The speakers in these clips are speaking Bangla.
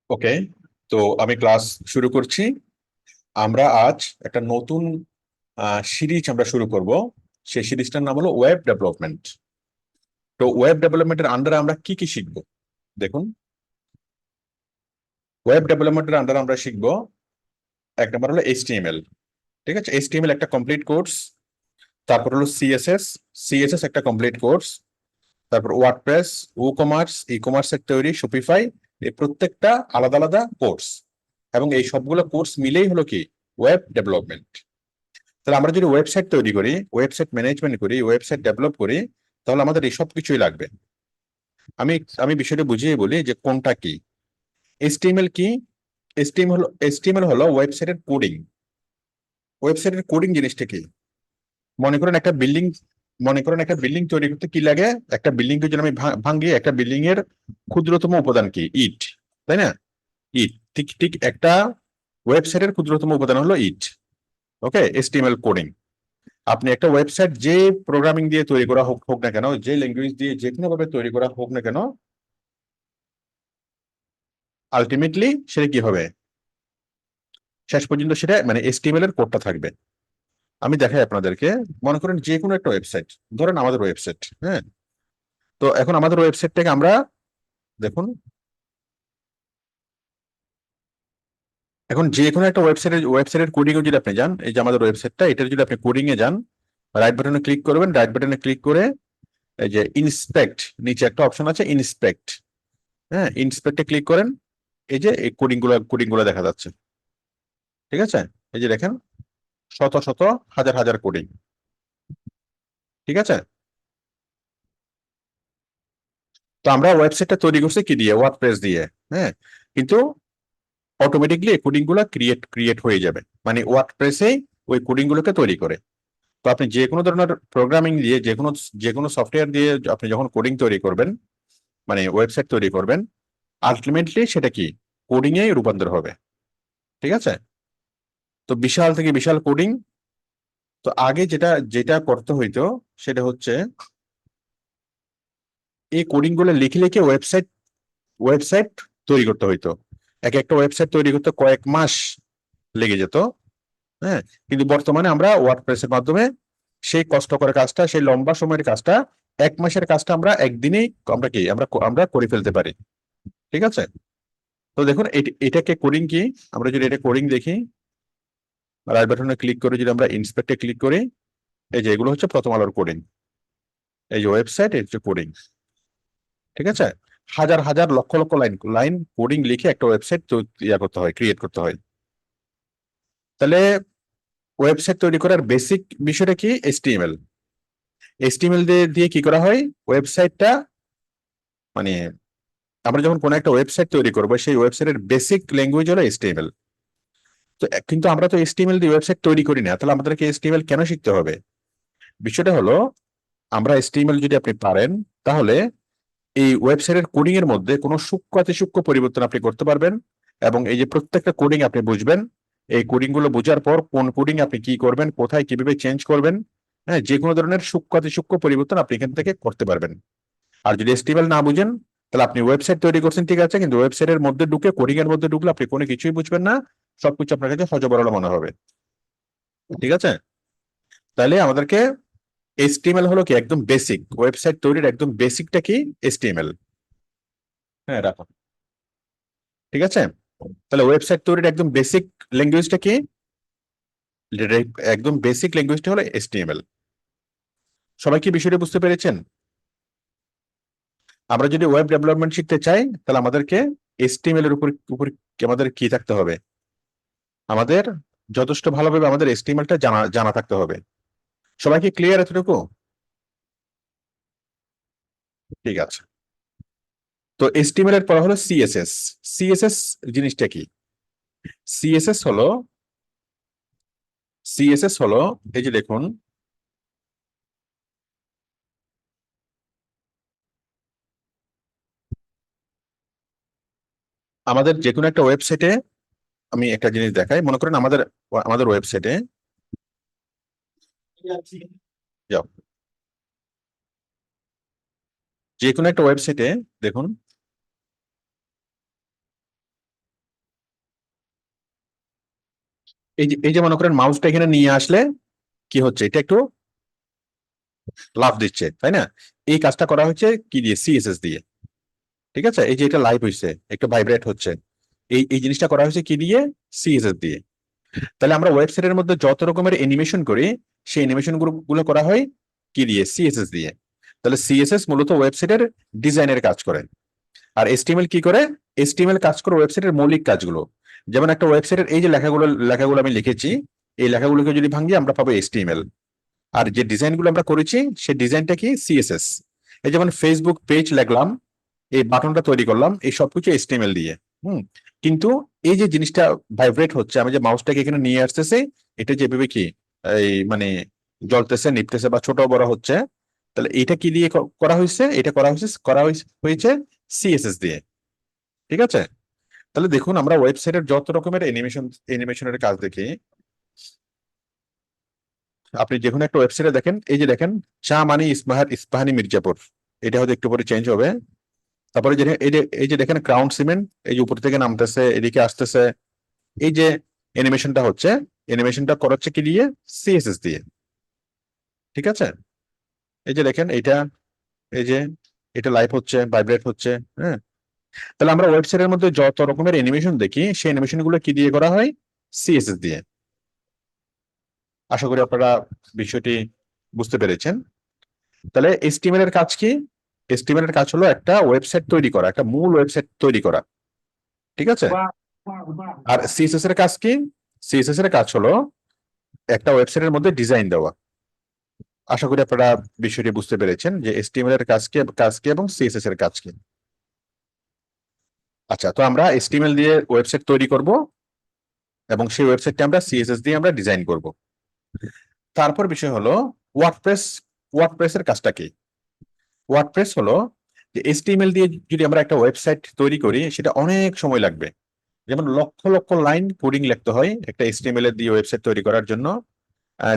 ওকে, তো আমি ক্লাস শুরু করছি। আমরা আজ একটা নতুন সিরিজ আমরা শুরু করব। সেই সিরিজটার নাম হলো ওয়েব ডেভেলপমেন্ট। তো ওয়েব ডেভেলপমেন্টের আন্ডারে আমরা কি কি শিখবো? দেখুন, ওয়েব ডেভেলপমেন্টের আন্ডারে আমরা শিখবো, এক নম্বর হলো এইচটিএমএল। ঠিক আছে, এইচটিএমএল একটা কমপ্লিট কোর্স। তারপর হলো সিএসএস, সিএসএস একটা কমপ্লিট কোর্স। তারপর ওয়ার্ডপ্রেস, ই কমার্স, ই কমার্সের তৈরি, শপিফাই, এই প্রত্যেকটা আলাদা আলাদা কোর্স। এবং এই সবগুলো কোর্স মিলেই হলো কি ওয়েব ডেভেলপমেন্ট। তাহলে আমরা যদি ওয়েবসাইট তৈরি করি, ওয়েবসাইট ম্যানেজমেন্ট করি, ওয়েবসাইট ডেভেলপ করি, তাহলে আমাদের এই সব কিছুই লাগবে। আমি আমি বিষয়টা বুঝিয়ে বলি যে কোনটা কি। এইচটিএমএল কি? এইচটিএমএল হলো ওয়েবসাইটের কোডিং। ওয়েবসাইটের কোডিং জিনিসটা কি? মনে করেন একটা বিল্ডিং মনে করেন একটা বিল্ডিং তৈরি করতে কি লাগে? একটা বিল্ডিং কে যদি আমি ভাঙ্গি, একটা বিল্ডিং এর ক্ষুদ্রতম উপাদান কি? ইট, তাই না? ইট। ঠিক ঠিক একটা ওয়েবসাইটের ক্ষুদ্রতম উপাদান হলো ইট। ওকে, এইচটিএমএল কোডিং। আপনি একটা ওয়েবসাইট যে প্রোগ্রামিং দিয়ে তৈরি করা হোক হোক না কেন, যে ল্যাঙ্গুয়েজ দিয়ে যে কোনো ভাবে তৈরি করা হোক না কেন, আলটিমেটলি সেটা কি হবে? শেষ পর্যন্ত সেটা মানে এইচটিএমএল এর কোডটা থাকবে। আমি দেখাই আপনাদেরকে। মনে করেন যে কোনো একটা ওয়েবসাইট, ধরেন আমাদের ওয়েবসাইট, হ্যাঁ। তো এখন আমাদের ওয়েবসাইটটাকে আমরা, দেখুন, এখন যে কোনো একটা ওয়েবসাইটের কোডিং এ যদি আপনি যান, এই যে আমাদের ওয়েবসাইটটা, এটার যদি আপনি কোডিং এ যান, রাইট বাটনে ক্লিক করবেন। রাইট বাটনে ক্লিক করে এই যে ইন্সপেক্ট, নিচে একটা অপশন আছে ইন্সপেক্ট। হ্যাঁ, ইন্সপেক্টে ক্লিক করেন। এই যে এই কোডিং গুলো দেখা যাচ্ছে। ঠিক আছে, এই যে দেখেন, শত শত হাজার হাজার কোডিং। ঠিক আছে, তো আমরা ওয়েবসাইটটা তৈরি করছি কি দিয়ে? ওয়ার্ডপ্রেস দিয়ে। হ্যাঁ, কিন্তু অটোমেটিকলি এই কোডিং গুলো ক্রিয়েট ক্রিয়েট হয়ে যাবে, মানে ওয়ার্ডপ্রেসে ওই কোডিং গুলোকে তৈরি করে। তো আপনি যে কোনো ধরনের প্রোগ্রামিং দিয়ে, যে কোনো সফটওয়্যার দিয়ে আপনি যখন কোডিং তৈরি করবেন, মানে ওয়েবসাইট তৈরি করবেন, আলটিমেটলি সেটা কি কোডিং এ রূপান্তর হবে। ঠিক আছে, তো বিশাল থেকে বিশাল কোডিং। তো আগে যেটা যেটা করতে হইতো সেটা হচ্ছে এই কোডিং গুলো লিখে লিখে ওয়েবসাইট ওয়েবসাইট তৈরি করতে হইতো। এক একটা ওয়েবসাইট তৈরি করতে কয়েক মাস লেগে যেত। হ্যাঁ, কিন্তু বর্তমানে আমরা ওয়ার্ডপ্রেসের মাধ্যমে সেই কষ্ট করে কাজটা, সেই লম্বা সময়ের কাজটা, 1 মাসের কাজটা আমরা একদিনেই আমরা কি আমরা আমরা করে ফেলতে পারি। ঠিক আছে, তো দেখুন এটাকে কোডিং কি? আমরা যদি এটা কোডিং দেখি, রাইট বাটনে ক্লিক করে যদি আমরা ইন্সপেক্টে ক্লিক করি, এই যে এগুলো হচ্ছে প্রথম আলোর কোডিং। এই যে ওয়েবসাইট, এই হচ্ছে কোডিং। ঠিক আছে, হাজার হাজার lakh lakh line line coding লিখে একটা ওয়েবসাইট ইয়া করতে হয়, ক্রিয়েট করতে হয়। তাহলে ওয়েবসাইট তৈরি করার বেসিক বিষয়টা কি? এইচটিএমএল। এইচটিএমএল দিয়ে দিয়ে কি করা হয়? ওয়েবসাইটটা, মানে আমরা যখন কোনো একটা ওয়েবসাইট তৈরি করবো, সেই ওয়েবসাইটের বেসিক ল্যাঙ্গুয়েজ হলো এইচটিএমএল। তো কিন্তু আমরা তো এইচটিএমএল দিয়ে ওয়েবসাইট তৈরি করি না, তাহলে আমাদেরকে এইচটিএমএল কেন শিখতে হবে? বিষয়টা হলো, আমরা এইচটিএমএল যদি আপনি পারেন, তাহলে এই ওয়েবসাইটের কোডিং এর মধ্যে কোনো সূক্ষ্ম অতি সূক্ষ্ম পরিবর্তন আপনি করতে পারবেন। এবং এই যে প্রত্যেকটা কোডিং আপনি বুঝবেন, এই কোডিং গুলো বোঝার পর কোন কোডিং আপনি কি করবেন, কোথায় কিভাবে চেঞ্জ করবেন, হ্যাঁ, যে কোনো ধরনের সূক্ষ্ম অতি সূক্ষ্ম পরিবর্তন আপনি এখান থেকে করতে পারবেন। আর যদি এসটিএমএল না বুঝেন, তাহলে আপনি ওয়েবসাইট তৈরি করছেন ঠিক আছে, কিন্তু ওয়েবসাইটের মধ্যে ঢুকে, কোডিং এর মধ্যে ঢুকলে আপনি কোনো কিছুই বুঝবেন না। সবকিছু আপনার কাছে হযবরল মনে হবে। ঠিক আছে, তাহলে আমাদেরকে এইচটিএমএল হলো কি একদম বেসিক, ওয়েবসাইট তৈরির একদম বেসিকটা কি? এইচটিএমএল। হ্যাঁ, রাখুন। ঠিক আছে, তাহলে ওয়েবসাইট তৈরির একদম বেসিক ল্যাঙ্গুয়েজটা কি? একদম বেসিক ল্যাঙ্গুয়েজটা হলো এইচটিএমএল। সবাই কি বিষয়টা বুঝতে পেরেছেন? আমরা যদি ওয়েব ডেভেলপমেন্ট শিখতে চাই, তাহলে আমাদেরকে এইচটিএমএল এর উপর উপর আমাদের কি থাকতে হবে? আমাদের যথেষ্ট ভালোভাবে আমাদের এইচটিএমএল টা জানা জানা থাকতে হবে। সবাই কি ক্লিয়ার এতটুকু? ঠিক আছে, তো এইচটিএমএল এর পর হলো সিএসএস। সিএসএস জিনিসটা কি? সিএসএস হলো সিএসএস হলো এই যে দেখুন, আমাদের যে কোনো একটা ওয়েবসাইটে, আমি একটা জিনিস দেখাই। মনে করেন আমাদের আমাদের ওয়েবসাইটে যাও, যে কোনো একটা ওয়েবসাইটে দেখুন, এই যে মনে করেন মাউসটা এখানে নিয়ে আসলে কি হচ্ছে, এটা একটু লাফ দিচ্ছে, তাই না? এই কাজটা করা হচ্ছে কি দিয়ে? সিএসএস দিয়ে। ঠিক আছে, এই যে এটা লাইভ হয়েছে, একটু ভাইব্রেট হচ্ছে, এই এই জিনিসটা করা হয়েছে কি দিয়ে? সিএসএস দিয়ে। তাহলে আমরা ওয়েবসাইটের মধ্যে যত রকমের অ্যানিমেশন করি, সেই অ্যানিমেশন গুলো করা হয় কি দিয়ে? সিএসএস দিয়ে। তাহলে সিএসএস মূলত ওয়েবসাইটের ডিজাইনের কাজ করে। আর এসটিএমএল কি করে? এসটিএমএল কাজ করে ওয়েবসাইটের মৌলিক কাজগুলো। যেমন একটা ওয়েবসাইটের এই যে লেখাগুলো আমি লিখেছি, এই লেখাগুলোকে যদি ভাঙি আমরা পাবো এসটিএমএল। আর যে ডিজাইনগুলো আমরা করেছি সেই ডিজাইনটা কি? সিএসএস। এই যেমন ফেসবুক পেজ লিখলাম, এই বাটনটা তৈরি করলাম, এই সবকিছু এসটিএমএল দিয়ে। হুম। কিন্তু এই যে জিনিসটা ভাইব্রেট হচ্ছে, আমি যে মাউসটাকে এখানে নিয়ে আসতেছি, এটা যেভাবে কি এই মানে জ্বলতেছে, নিপতেছে বা ছোট বড় হচ্ছে, তাহলে এটা কি দিয়ে করা হয়েছে? এটা করা হয়েছে সিএসএস দিয়ে। ঠিক আছে। তাহলে দেখুন, আমরা ওয়েবসাইটের যত রকমের অ্যানিমেশনের কাজ দেখি, আপনি যে কোনো একটা ওয়েবসাইটে দেখেন, এই যে দেখেন চা মানি ইস্পাহানি মির্জাপুর, এটা হয়তো একটু পরে চেঞ্জ হবে। তারপরে যে এই যে দেখেন ক্রাউন সিমেন্ট, এই যে উপর থেকে নামতেছে, এদিকে আসতেছে, এই যে অ্যানিমেশনটা হচ্ছে, অ্যানিমেশনটা করাচ্ছে কি দিয়ে? সিএসএস দিয়ে। ঠিক আছে। এই যে দেখেন এটা, এই যে এটা লাইভ হচ্ছে, ভাইব্রেট হচ্ছে। হ্যাঁ। তাহলে আমরা ওয়েবসাইটের মধ্যে যত রকমের অ্যানিমেশন দেখি, সেই অ্যানিমেশন গুলো কি দিয়ে করা হয়? সিএসএস দিয়ে। আশা করি আপনারা বিষয়টি বুঝতে পেরেছেন। তাহলে এসটিএমএল এর কাজ কি? এসটিএমএল এর কাজ হলো একটা ওয়েবসাইট তৈরি করা, একটা মূল ওয়েবসাইট তৈরি করা। ঠিক আছে। আর সিএসএস এর কাজ কি? সিএসএস এর কাজ হলো একটা ওয়েবসাইটের মধ্যে ডিজাইন দেওয়া। আশা করি আপনারা বিষয়টি বুঝতে পেরেছেন যে এসটিএমএল এর কাজ কি এবং সিএসএস এর কাজ কি। আচ্ছা, তো আমরা এসটিএমএল দিয়ে ওয়েবসাইট তৈরি করব এবং সেই ওয়েবসাইটটা আমরা সিএসএস দিয়ে আমরা ডিজাইন করব। তারপর বিষয় হলো ওয়ার্ডপ্রেস। ওয়ার্ডপ্রেসের কাজটা কি? ওয়ার্ডপ্রেস হলো যে এসটিএমএল দিয়ে যদি আমরা একটা ওয়েবসাইট তৈরি করি, সেটা অনেক সময় লাগবে। যেমন লক্ষ লক্ষ লাইন কোডিং লিখতে হয় একটা এসটিএমএল এর দিয়ে ওয়েবসাইট তৈরি করার জন্য।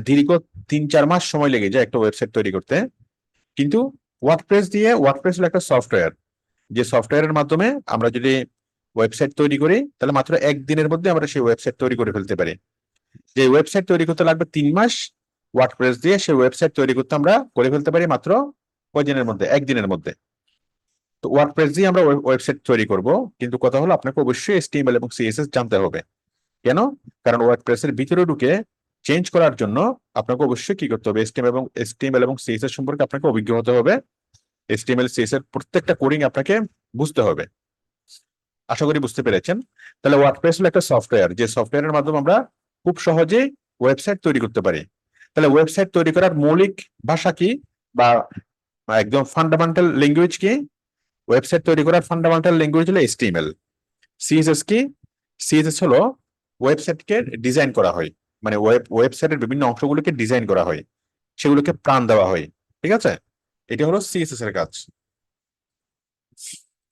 দীর্ঘ 3-4 মাস সময় লেগে যায় একটা ওয়েবসাইট তৈরি করতে। কিন্তু ওয়ার্ডপ্রেস হলো একটা সফটওয়্যার, যে সফটওয়্যারের মাধ্যমে আমরা যদি ওয়েবসাইট তৈরি করি, তাহলে মাত্র একদিনের মধ্যে আমরা সেই ওয়েবসাইট তৈরি করে ফেলতে পারি। যে ওয়েবসাইট তৈরি করতে লাগবে 3 মাস, ওয়ার্ডপ্রেস দিয়ে সেই ওয়েবসাইট তৈরি করতে আমরা করে ফেলতে পারি মাত্র কয়দিনের মধ্যে? একদিনের মধ্যে। তো ওয়ার্ডপ্রেস দিয়ে আমরা ওয়েবসাইট তৈরি করব, কিন্তু কথা হলো আপনাকে অবশ্যই এসটিএমএল এবং সিএসএস জানতে হবে। কেন? কারণ ওয়ার্ডপ্রেসের ভিতরে ঢুকে চেঞ্জ করার জন্য আপনাকে অবশ্যই কি করতে হবে? এসটিএমএল এবং সিএসএস সম্পর্কে আপনাকে অভিজ্ঞ হতে হবে। এসটিএমএল সিএসএস এর প্রত্যেকটা কোডিং আপনাকে বুঝতে হবে। আশা করি বুঝতে পেরেছেন। তাহলে ওয়ার্ডপ্রেস হলো একটা সফটওয়্যার, যে সফটওয়্যারের মাধ্যমে আমরা খুব সহজে ওয়েবসাইট তৈরি করতে পারি। তাহলে ওয়েবসাইট তৈরি করার মৌলিক ভাষা কি, বা একদম ফান্ডামেন্টাল ল্যাঙ্গুয়েজ কি? ওয়েবসাইট তৈরি করার ফান্ডামেন্টাল ল্যাঙ্গুয়েজ হলো এসটিএমএল। সিএসএস কি? সিএসএস হলো ওয়েবসাইটকে ডিজাইন করা হয়, মানে ওয়েবসাইটের বিভিন্ন অংশগুলোকে ডিজাইন করা হয়, সেগুলোকে প্রাণ দেওয়া হয়। ঠিক আছে। এটা হলো সিএসএস এর কাজ।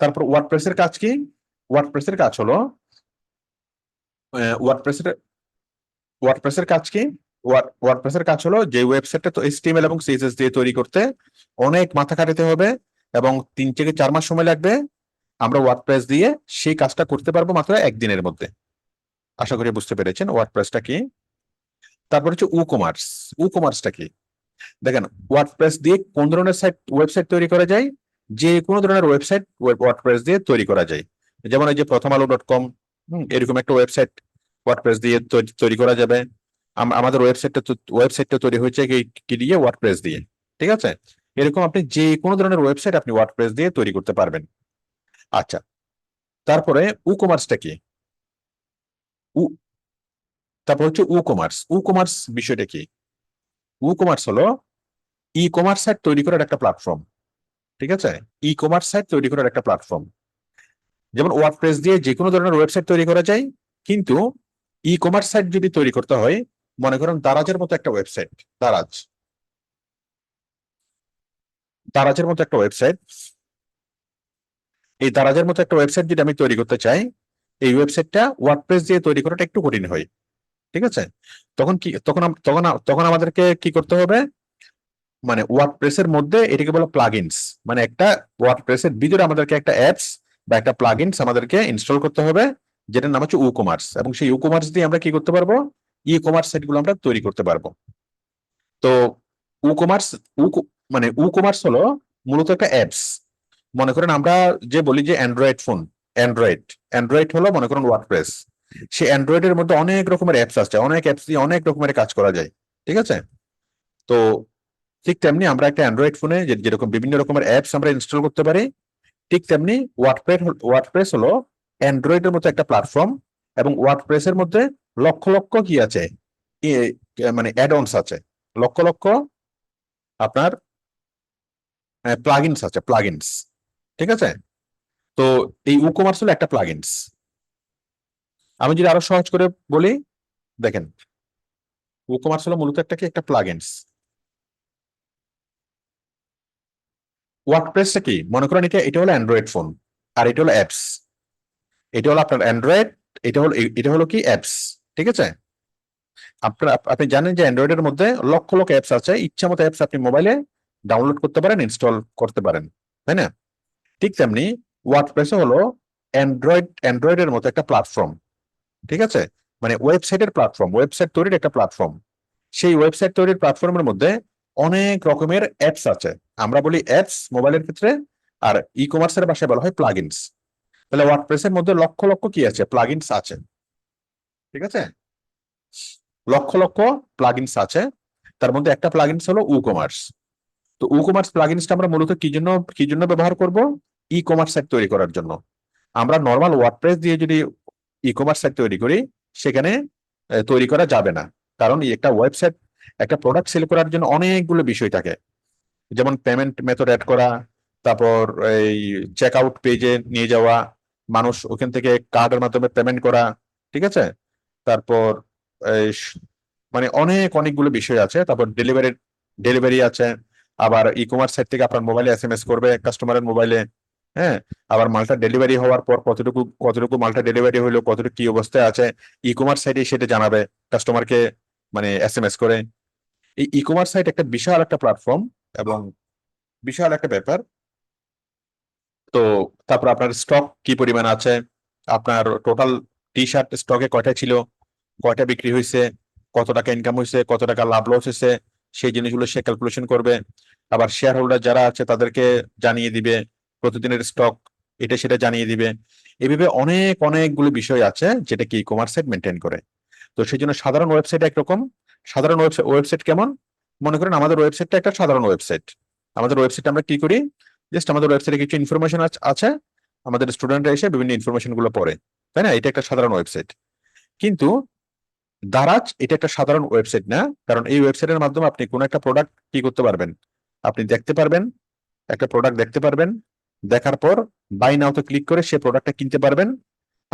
তারপর ওয়ার্ডপ্রেসের কাজ কি? ওয়ার্ডপ্রেসের কাজ হলো ওয়ার্ডপ্রেসের ওয়ার্ডপ্রেসের কাজ কি? ওয়ার্ডপ্রেসের কাজ হলো যে ওয়েবসাইটটা তো এইচটিএমএল এবং সিএসএস দিয়ে তৈরি করতে অনেক মাথা খাটাতে হবে এবং 3 থেকে 4 মাস সময় লাগবে। আমরা ওয়ার্ডপ্রেস দিয়ে সেই কাজটা করতে পারবো মাত্র একদিনের মধ্যে। আশা করি বুঝতে পেরেছেন ওয়ার্ডপ্রেসটা কি। তারপর হচ্ছে কমার্স। কমার্সটা কি? দেখেন, ওয়ার্ডপ্রেস দিয়ে কোন ধরনের ওয়েবসাইট তৈরি করা যায়? যে কোনো ধরনের ওয়েবসাইট ওয়ার্ডপ্রেস দিয়ে তৈরি করা যায়। যেমন এই যে প্রথমআলো.com, এরকম একটা ওয়েবসাইট ওয়ার্ডপ্রেস দিয়ে তৈরি করা যাবে। আমাদের ওয়েবসাইটটা তৈরি হয়েছে কি দিয়ে? ওয়ার্ডপ্রেস দিয়ে। ঠিক আছে। এরকম আপনি যে কোনো ধরনের ওয়েবসাইট আপনি ওয়ার্ডপ্রেস দিয়ে তৈরি করতে পারবেন। আচ্ছা, তারপরে কমার্সটা কি? উ- তারপর হচ্ছে কমার্স। কমার্স বিষয়টা কি? কমার্স হলো কমার্স সাইট তৈরি করার একটা প্ল্যাটফর্ম। ঠিক আছে। কমার্স সাইট তৈরি করার একটা প্ল্যাটফর্ম। যেমন ওয়ার্ডপ্রেস দিয়ে যে কোনো ধরনের ওয়েবসাইট তৈরি করা যায়, কিন্তু কমার্স সাইট যদি তৈরি করতে হয়, মনে করেন দারাজের মতো একটা ওয়েবসাইট, দারাজের মতো একটা ওয়েবসাইট, এই দারাজের মতো একটা ওয়েবসাইট যদি আমি তৈরি করতে চাই, এই ওয়েবসাইটটা ওয়ার্ডপ্রেস দিয়ে তৈরি করাটা একটু কঠিন হয়। ঠিক আছে। তখন কি তখন তখন তখন আমাদেরকে কি করতে হবে? মানে ওয়ার্ডপ্রেসের মধ্যে এটাকে বলে প্লাগইনস, মানে একটা ওয়ার্ডপ্রেসের ভিতরে আমাদেরকে একটা অ্যাপস বা একটা প্লাগইনস আমাদেরকে ইনস্টল করতে হবে, যেটার নাম হচ্ছে কমার্স। এবং সেই কমার্স দিয়ে আমরা কি করতে পারবো? ই কমার্স সাইট গুলো আমরা তৈরি করতে পারবো। তো উ কমার্স মানে উ কমার্স হলো মূলত একটা অ্যাপস। মনে করেন আমরা যে বলি যে অ্যান্ড্রয়েড ফোন, অ্যান্ড্রয়েড অ্যান্ড্রয়েড হলো মনে করেন ওয়ার্ডপ্রেস। সে অ্যান্ড্রয়েডের মধ্যে অনেক রকমের অ্যাপস আছে, অনেক অ্যাপস দিয়ে অনেক রকমের কাজ করা যায়। ঠিক আছে? তো ঠিক তেমনি আমরা একটা অ্যান্ড্রয়েড ফোনে যেরকম বিভিন্ন রকমের অ্যাপস আমরা ইনস্টল করতে পারি, ঠিক তেমনি ওয়ার্ডপ্রেস হলো অ্যান্ড্রয়েডের মতো একটা প্ল্যাটফর্ম। এবং ওয়ার্ডপ্রেসের মধ্যে লক্ষ লক্ষ কি আছে, মানে অ্যাড অনস আছে, লক্ষ লক্ষ আপনার প্লাগইনস আছে, প্লাগইনস। ঠিক আছে? তো এই কমার্স হলো একটা প্লাগইনস। আমি যদি আরো সহজ করে বলি, দেখেন কমার্স হলো মূলত একটা কি, একটা প্লাগইনস। ওয়ার্ডপ্রেসটা কি, মনে করেন এটা এটা হলো অ্যান্ড্রয়েড ফোন, আর এটা হলো অ্যাপস। এটা হলো আপনার অ্যান্ড্রয়েড, এটা হলো কি অ্যাপস। ঠিক আছে? আপনি জানেন যে অ্যান্ড্রয়েডের মধ্যে লক্ষ লক্ষ অ্যাপস আছে, ইচ্ছা মতো অ্যাপস আপনি মোবাইলে ডাউনলোড করতে পারেন, ইনস্টল করতে পারেন, তাই না? ঠিক তেমনি ওয়ার্ডপ্রেস হলো অ্যান্ড্রয়েডের মতো একটা প্ল্যাটফর্ম। ঠিক আছে? মানে ওয়েবসাইটের প্ল্যাটফর্ম, ওয়েবসাইট তৈরির একটা প্ল্যাটফর্ম। সেই ওয়েবসাইট তৈরির প্ল্যাটফর্মের মধ্যে অনেক রকমের অ্যাপস আছে। আমরা বলি অ্যাপস মোবাইলের ক্ষেত্রে, আর ই কমার্সের ভাষায় বলা হয় প্লাগইনস। তাহলে ওয়ার্ডপ্রেসের মধ্যে লক্ষ লক্ষ কি আছে, প্লাগইনস আছে। ঠিক আছে? লক্ষ লক্ষ প্লাগইনস আছে। তার মধ্যে একটা প্লাগইনস হলো কমার্স। তো কমার্স প্লাগইনসটা আমরা মূলত কি জন্য ব্যবহার করব? ই কমার্স সাইট তৈরি করার জন্য। আমরা নর্মাল ওয়ার্ডপ্রেস দিয়ে যদি ই কমার্স সাইট তৈরি করি, সেখানে তৈরি করা যাবে না। কারণ একটা ওয়েবসাইট, একটা প্রোডাক্ট সেল করার জন্য অনেকগুলো বিষয় থাকে। যেমন পেমেন্ট মেথড অ্যাড করা, তারপর এই চেক আউট পেজে নিয়ে যাওয়া, মানুষ ওখান থেকে কার্ডের মাধ্যমে পেমেন্ট করা। ঠিক আছে? তারপর এই মানে অনেকগুলো বিষয় আছে। তারপর ডেলিভারি আছে। আবার ই কমার্স সাইট থেকে আপনার মোবাইলে এসএমএস করবে কাস্টমারের মোবাইলে। হ্যাঁ। আবার মালটা ডেলিভারি হওয়ার পর কতটুকু কতটুকু মালটা ডেলিভারি হলো, কতটুকু কি অবস্থায় আছে, ই কমার্স সাইটে সেটা জানাবে কাস্টমারকে, মানে এসএমএস করে। এই ই কমার্স সাইট একটা বিশাল একটা প্ল্যাটফর্ম এবং বিশাল একটা ব্যাপার। তো তারপর আপনার স্টক কি পরিমাণ আছে, আপনার টোটাল টি শার্ট স্টকে কয়টা ছিল, কয়টা বিক্রি হয়েছে, কত টাকা ইনকাম হয়েছে, কত টাকা লাভ লস হয়েছে, সেই জিনিসগুলো সে ক্যালকুলেশন করবে। আবার শেয়ার হোল্ডার যারা আছে তাদেরকে জানিয়ে দিবে প্রতিদিনের স্টক, এটা সেটা জানিয়ে দিবে। এভাবে অনেকগুলো বিষয় আছে যেটা কি ই কমার্স সাইট মেনটেন করে। তো সেই জন্য সাধারণ ওয়েবসাইট একরকম। সাধারণ ওয়েবসাইট কেমন? মনে করেন আমাদের ওয়েবসাইটটা একটা সাধারণ ওয়েবসাইট। আমাদের ওয়েবসাইটে আমরা কি করি, জাস্ট আমাদের ওয়েবসাইটে কিছু ইনফরমেশন আছে, আমাদের স্টুডেন্টরা এসে বিভিন্ন ইনফরমেশন গুলো পড়ে, তাই না? এটা একটা সাধারণ ওয়েবসাইট। কিন্তু দারাজ এটা একটা সাধারণ ওয়েবসাইট না। কারণ এই ওয়েবসাইটের মাধ্যমে আপনি কোন একটা প্রোডাক্ট কি করতে পারবেন, আপনি দেখতে পারবেন, একটা প্রোডাক্ট দেখতে পারবেন, দেখার পর বাই নাওতে ক্লিক করে সে প্রোডাক্টটা কিনতে পারবেন।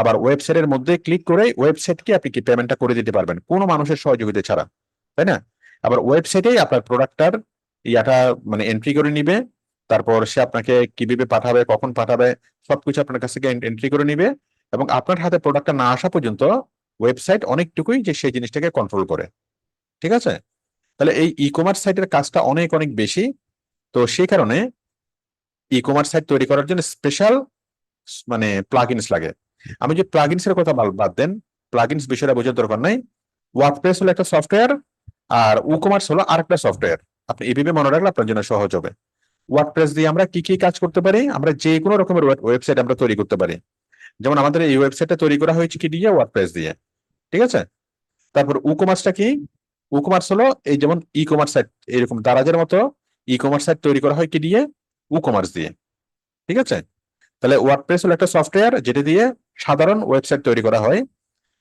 আবার ওয়েবসাইটের মধ্যে ক্লিক করে ওয়েবসাইটকে আপনি কি পেমেন্টটা করে দিতে পারবেন কোনো মানুষের সহযোগিতা ছাড়া, তাই না? আবার ওয়েবসাইটেই আপনার প্রোডাক্টটার ইয়াটা মানে এন্ট্রি করে নিবে। তারপর সে আপনাকে কিভাবে পাঠাবে, কখন পাঠাবে, সবকিছু আপনার কাছ থেকে এন্ট্রি করে নিবে। এবং আপনার হাতে প্রোডাক্টটা না আসা পর্যন্ত ওয়েবসাইট অনেকটুকুই যে সেই জিনিসটাকে কন্ট্রোল করে। ঠিক আছে? তাহলে এই ই কমার্স সাইটের কাজটা অনেক বেশি। তো সেই কারণে ই কমার্স সাইট তৈরি করার জন্য স্পেশাল মানে প্লাগইনস লাগে। আমি যে প্লাগইনস এর কথা বাদ দেন, প্লাগইনস বিষয়টা বোঝার দরকার নাই। ওয়ার্ডপ্রেস হলো একটা সফটওয়্যার, আর কমার্স হলো আরেকটা সফটওয়্যার। আপনি এভাবে মনে রাখলে আপনার জন্য সহজ হবে। ওয়ার্ডপ্রেস দিয়ে আমরা কি কি কাজ করতে পারি, আমরা যে কোনো রকমের ওয়েবসাইট আমরা তৈরি করতে পারি। যেমন আমাদের এই ওয়েবসাইটটা তৈরি করা হয়েছে কি দিয়ে, ওয়ার্ডপ্রেস দিয়ে। ঠিক আছে? তারপর কমার্সটা কি? কমার্স হলো এই যেমন ই কমার্স সাইট, এরকম দারাজের মতো ই কমার্স সাইট তৈরি করা হয় কি দিয়ে, কমার্স দিয়ে। ঠিক আছে? তাহলে ওয়ার্ডপ্রেস হলো একটা সফটওয়্যার যেটা দিয়ে সাধারণ ওয়েবসাইট তৈরি করা হয়।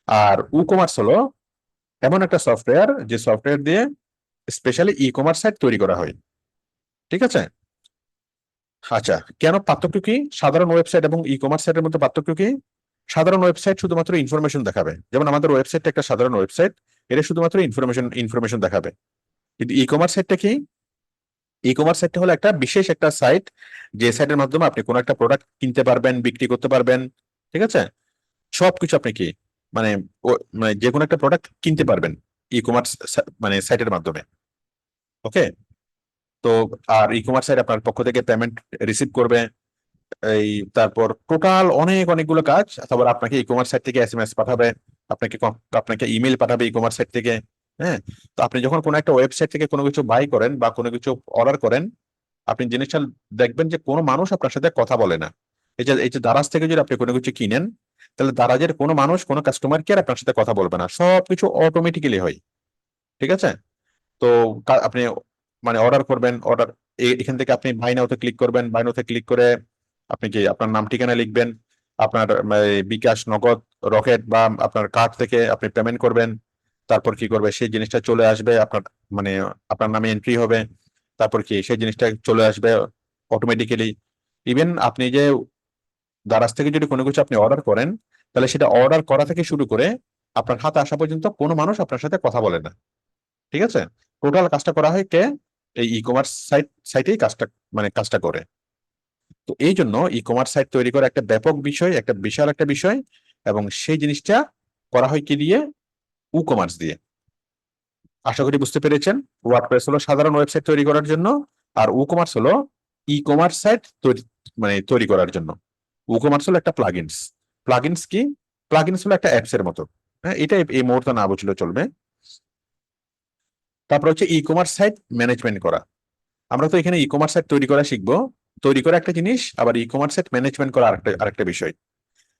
আর কমার্স হলো এমন একটা সফটওয়্যার যে সফটওয়্যার দিয়ে স্পেশালি কমার্স সাইট তৈরি করা হয়। ঠিক আছে? আচ্ছা, কেন পার্থক্য কি সাধারণ ওয়েবসাইট এবং কমার্স সাইটের মধ্যে পার্থক্য কি? সাধারণ ওয়েবসাইট শুধুমাত্র ইনফরমেশন দেখাবে, যেমন আমাদের ওয়েবসাইটটা একটা সাধারণ ওয়েবসাইট, এটা শুধুমাত্র ইনফরমেশন দেখাবে। কিন্তু কমার্স সাইটটা কি? কমার্স সাইটটা হলো একটা বিশেষ একটা সাইট, যে সাইটের মাধ্যমে আপনি কোনো একটা প্রোডাক্ট কিনতে পারবেন, বিক্রি করতে পারবেন। ঠিক আছে? সবকিছু আপনি কি মানে মানে যে কোনো একটা প্রোডাক্ট কিনতে পারবেন কমার্স মানে সাইটের মাধ্যমে। ওকে? তো আর কমার্স সাইট আপনার পক্ষ থেকে পেমেন্ট রিসিভ করবে, এই তারপর টোটাল অনেকগুলো কাজ। তারপর আপনাকে ই কমার্স সাইট থেকে এসএমএস পাঠাবে, আপনাকে ইমেল পাঠাবে ই কমার্স সাইট থেকে। হ্যাঁ, তো আপনি যখন কোনো একটা ওয়েবসাইট থেকে কোনো কিছু বাই করেন বা কোনো কিছু অর্ডার করেন, আপনি জিনিসটা দেখবেন যে কোনো মানুষ আপনার সাথে কথা বলে না। এই যে দারাজ থেকে যদি আপনি কোনো কিছু কিনেন, তাহলে দারাজের কোনো মানুষ, কোনো কাস্টমার কেয়ার আপনার সাথে কথা বলবে না, সবকিছু অটোমেটিক্যালি হয়। ঠিক আছে? তো আপনি মানে অর্ডার করবেন, এখান থেকে আপনি বাই নাওতে ক্লিক করবেন, বাই নাওতে ক্লিক করে আপনি কি আপনার নাম ঠিকানা লিখবেন, আপনার বিকাশ, নগদ, রকেট বা আপনার কার্ড থেকে আপনি পেমেন্ট করবেন। তারপর কি করবে, সেই জিনিসটা চলে আসবে আপনার, মানে আপনার নামে এন্ট্রি হবে। তারপর কি সেই জিনিসটা চলে আসবে অটোমেটিক্যালি। ইভেন আপনি যে দারাজ থেকে যদি কোনো কিছু আপনি অর্ডার করেন, তাহলে সেটা অর্ডার করা থেকে শুরু করে আপনার হাতে আসা পর্যন্ত কোনো মানুষ আপনার সাথে কথা বলে না। ঠিক আছে? টোটাল কাজটা করা হয় কে? এই ই কমার্স সাইটেই কাজটা, মানে কাজটা করে। তো এই জন্য ই কমার্স সাইট তৈরি করা একটা ব্যাপক বিষয়, একটা বিশাল একটা বিষয়। এবং সেই জিনিসটা করা হয় কি দিয়ে? ই কমার্স দিয়ে। আশা করি বুঝতে পেরেছেন। ওয়ার্ডপ্রেস হলো সাধারণ ওয়েবসাইট তৈরি করার জন্য, আর ই কমার্স হলো ই কমার্স সাইট তৈরি, মানে তৈরি করার জন্য। ই কমার্স হলো একটা প্লাগইনস। প্লাগইনস কি? প্লাগইনস হলো একটা অ্যাপস এর মতো। হ্যাঁ, এটা এই মুহূর্তে না বুঝলেও চলবে। তারপর হচ্ছে ই কমার্স সাইট ম্যানেজমেন্ট করা। আমরা তো এখানে ই কমার্স সাইট তৈরি করা শিখবো। তৈরি করা একটা জিনিস, আবার ই কমার্স সাইট ম্যানেজমেন্ট করা আরেকটা বিষয়।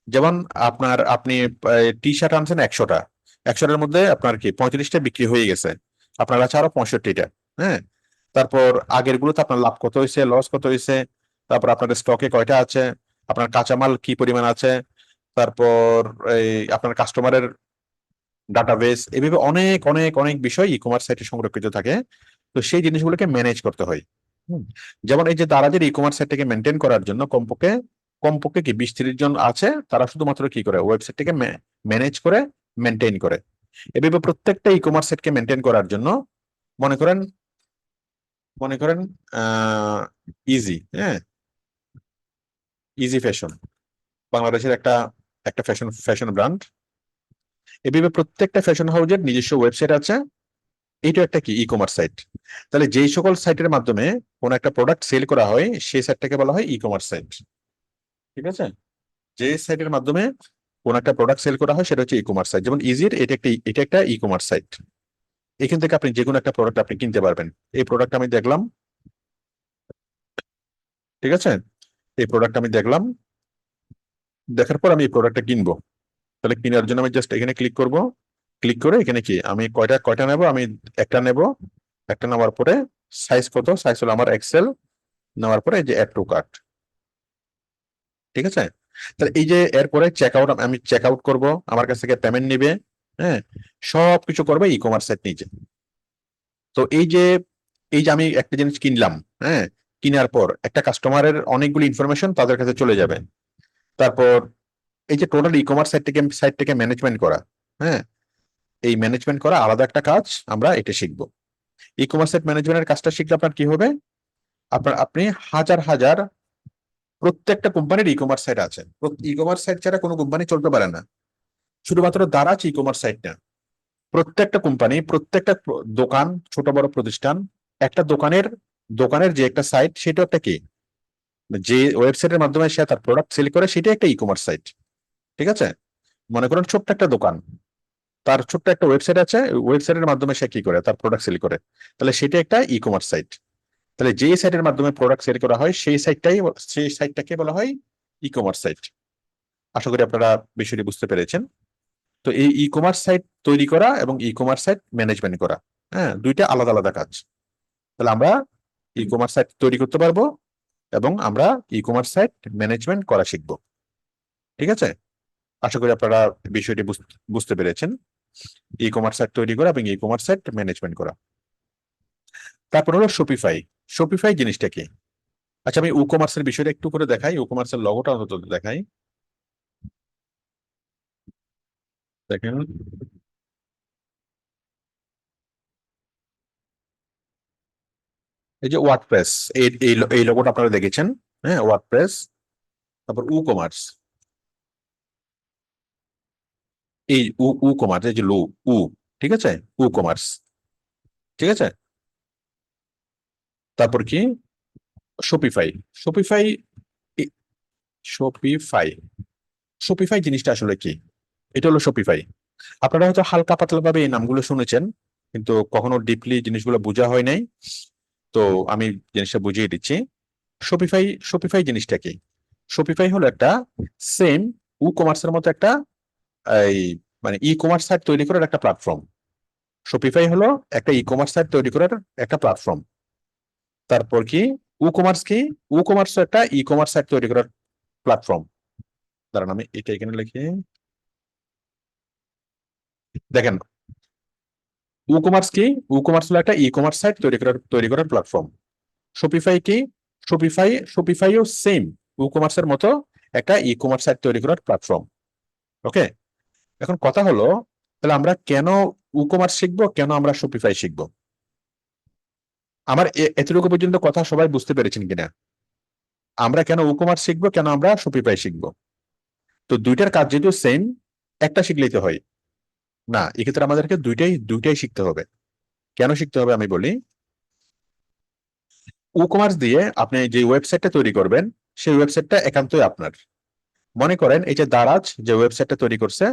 যেমন আপনি টি শার্ট আনছেন 100টা, 100টার মধ্যে আপনার কি 35টা বিক্রি হয়ে গেছে, আপনার আছে আরো 65টা। হ্যাঁ, তারপর আগের গুলোতে আপনার লাভ কত হয়েছে, লস কত হয়েছে, তারপর আপনার স্টকে কয়টা আছে, আপনার কাঁচামাল কি পরিমাণ আছে, তারপর এই আপনার কাস্টমারের ডাটাবেস, এভাবে অনেক অনেক অনেক বিষয় ই কমার্স সাইটে সংরক্ষিত থাকে। তো সেই জিনিসগুলোকে ম্যানেজ করতে হয়। হুম। যেমন এই যে দারাজের ই কমার্স সাইটটাকে মেনটেন করার জন্য কমপক্ষে কমপক্ষে কি 20-30 জন আছে, তারা শুধুমাত্র কি করে, ওয়েবসাইটটাকে ম্যানেজ করে, মেনটেন করে। এভাবে প্রত্যেকটা ই কমার্স সাইটকে মেনটেন করার জন্য মনে করেন মনে করেন ইজি, হ্যাঁ, ইজি ফ্যাশন বাংলাদেশের একটা একটা ফ্যাশন ফ্যাশন ব্র্যান্ড। এভাবে প্রত্যেকটা ফ্যাশন হাউজের নিজস্ব ওয়েবসাইট আছে। এইটা একটা কি, ই কমার্স সাইট। তাহলে যেই সকল সাইটের মাধ্যমে কোন একটা প্রোডাক্ট সেল করা হয়, সেই সাইটটাকে বলা হয় ই কমার্স সাইট। ঠিক আছে? যে সাইটের মাধ্যমে কোন একটা প্রোডাক্ট সেল করা হয় সেটা হচ্ছে ই কমার্স সাইট। যেমন ইজির, এটা একটা ই কমার্স সাইট। এখান থেকে আপনি যে কোনো একটা প্রোডাক্ট আপনি কিনতে পারবেন। এই প্রোডাক্ট আমি দেখলাম, ঠিক আছে, এই প্রোডাক্ট আমি দেখলাম, দেখার পর আমি এই প্রোডাক্টটা কিনবো। তাহলে কেনার জন্য আমি জাস্ট এখানে ক্লিক করব। ক্লিক করে এখানে কি আমি কয়টা কয়টা নেব, আমি একটা নেব। একটা নেওয়ার পরে সাইজ কত, সাইজ হলো আমার এক্সেল। নেওয়ার পরে এই যে অ্যাড টু কার্ট। ঠিক আছে? তাহলে এই যে এরপরে চেক আউট, আমি চেক আউট করবো, আমার কাছ থেকে পেমেন্ট নিবে। হ্যাঁ, সবকিছু করবে ই কমার্স সাইট নিজে। তো এই যে আমি একটা জিনিস কিনলাম, হ্যাঁ, কেনার পর একটা কাস্টমারের অনেকগুলো ইনফরমেশন তাদের কাছে চলে যাবে। তারপর এই যে টোটাল ই কমার্স সাইটটাকে ম্যানেজমেন্ট করা, হ্যাঁ, এই ম্যানেজমেন্ট করা আলাদা একটা কাজ, আমরা এটা শিখবো। ই কমার্স সাইট ম্যানেজমেন্টের কাজটা শিখলে আপনার কি হবে? আপনি হাজার হাজার, প্রত্যেকটা কোম্পানির ই কমার্স সাইট আছে। ই কমার্স সাইট ছাড়া কোনো কোম্পানি চলতে পারে না। শুধুমাত্র দারাজ ই কমার্স সাইট না, প্রত্যেকটা কোম্পানি, প্রত্যেকটা দোকান, ছোট বড় প্রতিষ্ঠান, একটা দোকানের দোকানের যে একটা সাইট, সেটা একটা কি, যে ওয়েবসাইটের মাধ্যমে সে তার প্রোডাক্ট সেল করে, সেটা একটা ই কমার্স সাইট। ঠিক আছে? মনে করেন ছোট্ট একটা দোকান, তার ছোট্ট একটা ওয়েবসাইট আছে, ওয়েবসাইটের মাধ্যমে সে কি করে, তার প্রোডাক্ট সেল করে, তাহলে সেটা একটা ই কমার্স সাইট। তাহলে যে সাইটের মাধ্যমে প্রোডাক্ট সেল করা হয়, সেই সাইটটাকে বলা হয় ই কমার্স সাইট। আশা করি আপনারা বিষয়টি বুঝতে পেরেছেন। তো এই ই কমার্স সাইট তৈরি করা এবং ই কমার্স সাইট ম্যানেজমেন্ট করা, হ্যাঁ, দুইটা আলাদা আলাদা কাজ। তাহলে আমরা ই কমার্স সাইট তৈরি করতে পারবো এবং আমরা ই কমার্স সাইট ম্যানেজমেন্ট করা শিখবো। ঠিক আছে? আশা করি আপনারা বিষয়টি বুঝতে পেরেছেন। ই কমার্স সাইট তৈরি করা এবং ই কমার্স সাইট ম্যানেজমেন্ট করা। তারপর হলো শপিফাই। শপিফাই জিনিসটা কি? আচ্ছা, আমি ই কমার্সের বিষয়টা একটু করে দেখাই, ই কমার্সের লগোটা অন্তত দেখাই। দেখেন, এই যে ওয়ার্ডপ্রেস, এই এই এই লোগোটা আপনারা দেখেছেন। হ্যাঁ, ওয়ার্ডপ্রেস, তারপর ই কমার্স, এই ই কমার্স, এই যে উ, ঠিক আছে, ই কমার্স, ঠিক আছে। তারপর কি? শপিফাই। Shopify Shopify. শপিফাই জিনিসটা আসলে কি? এটা হলো শপিফাই। আপনারা হয়তো হালকা পাতলা ভাবে এই নামগুলো শুনেছেন, কিন্তু কখনো ডিপলি জিনিসগুলো বোঝা হয় নাই। তো আমি জিনিসটা বুঝিয়ে দিচ্ছি। শপিফাই শপিফাই জিনিসটা কি? শপিফাই হলো একটা সেম ই কমার্সের মতো একটা এই মানে ই কমার্স সাইট তৈরি করার একটা প্ল্যাটফর্ম। শপিফাই হলো একটা ই কমার্স সাইট তৈরি করার একটা প্ল্যাটফর্ম। তারপর কি ই কমার্স কি? ই কমার্স একটা ই কমার্স সাইট তৈরি করার প্ল্যাটফর্ম। দাঁড়ান আমি এটা এখানে লিখি। দেখেন, ই কমার্স কি? ই কমার্স হলো একটা ই কমার্স সাইট তৈরি করার প্ল্যাটফর্ম। শপিফাই কি? শপিফাইও সেম ই কমার্সের মতো একটা ই কমার্স সাইট তৈরি করার প্ল্যাটফর্ম। ওকে, এখন কথা হলো, তাহলে আমরা কেন ই কমার্স শিখবো, কেন আমরা শপিফাই শিখবো? আমার এতটুকু পর্যন্ত কথা সবাই বুঝতে পেরেছেন কিনা? আমরা কেন ই কমার্স শিখবো, কেন আমরা শপিফাই শিখবো? তো দুইটার কাজ যেহেতু সেম, একটা শিখলেই তো হয় না, এক্ষেত্রে আমাদেরকে দুইটাই দুইটাই শিখতে হবে। কেন শিখতে হবে আমি বলি। ই কমার্স দিয়ে আপনি যে ওয়েবসাইটটা তৈরি করবেন, সেই ওয়েবসাইটটা একান্তই আপনার। মনে করেন এই যে দারাজ যে ওয়েবসাইটটা তৈরি করছে,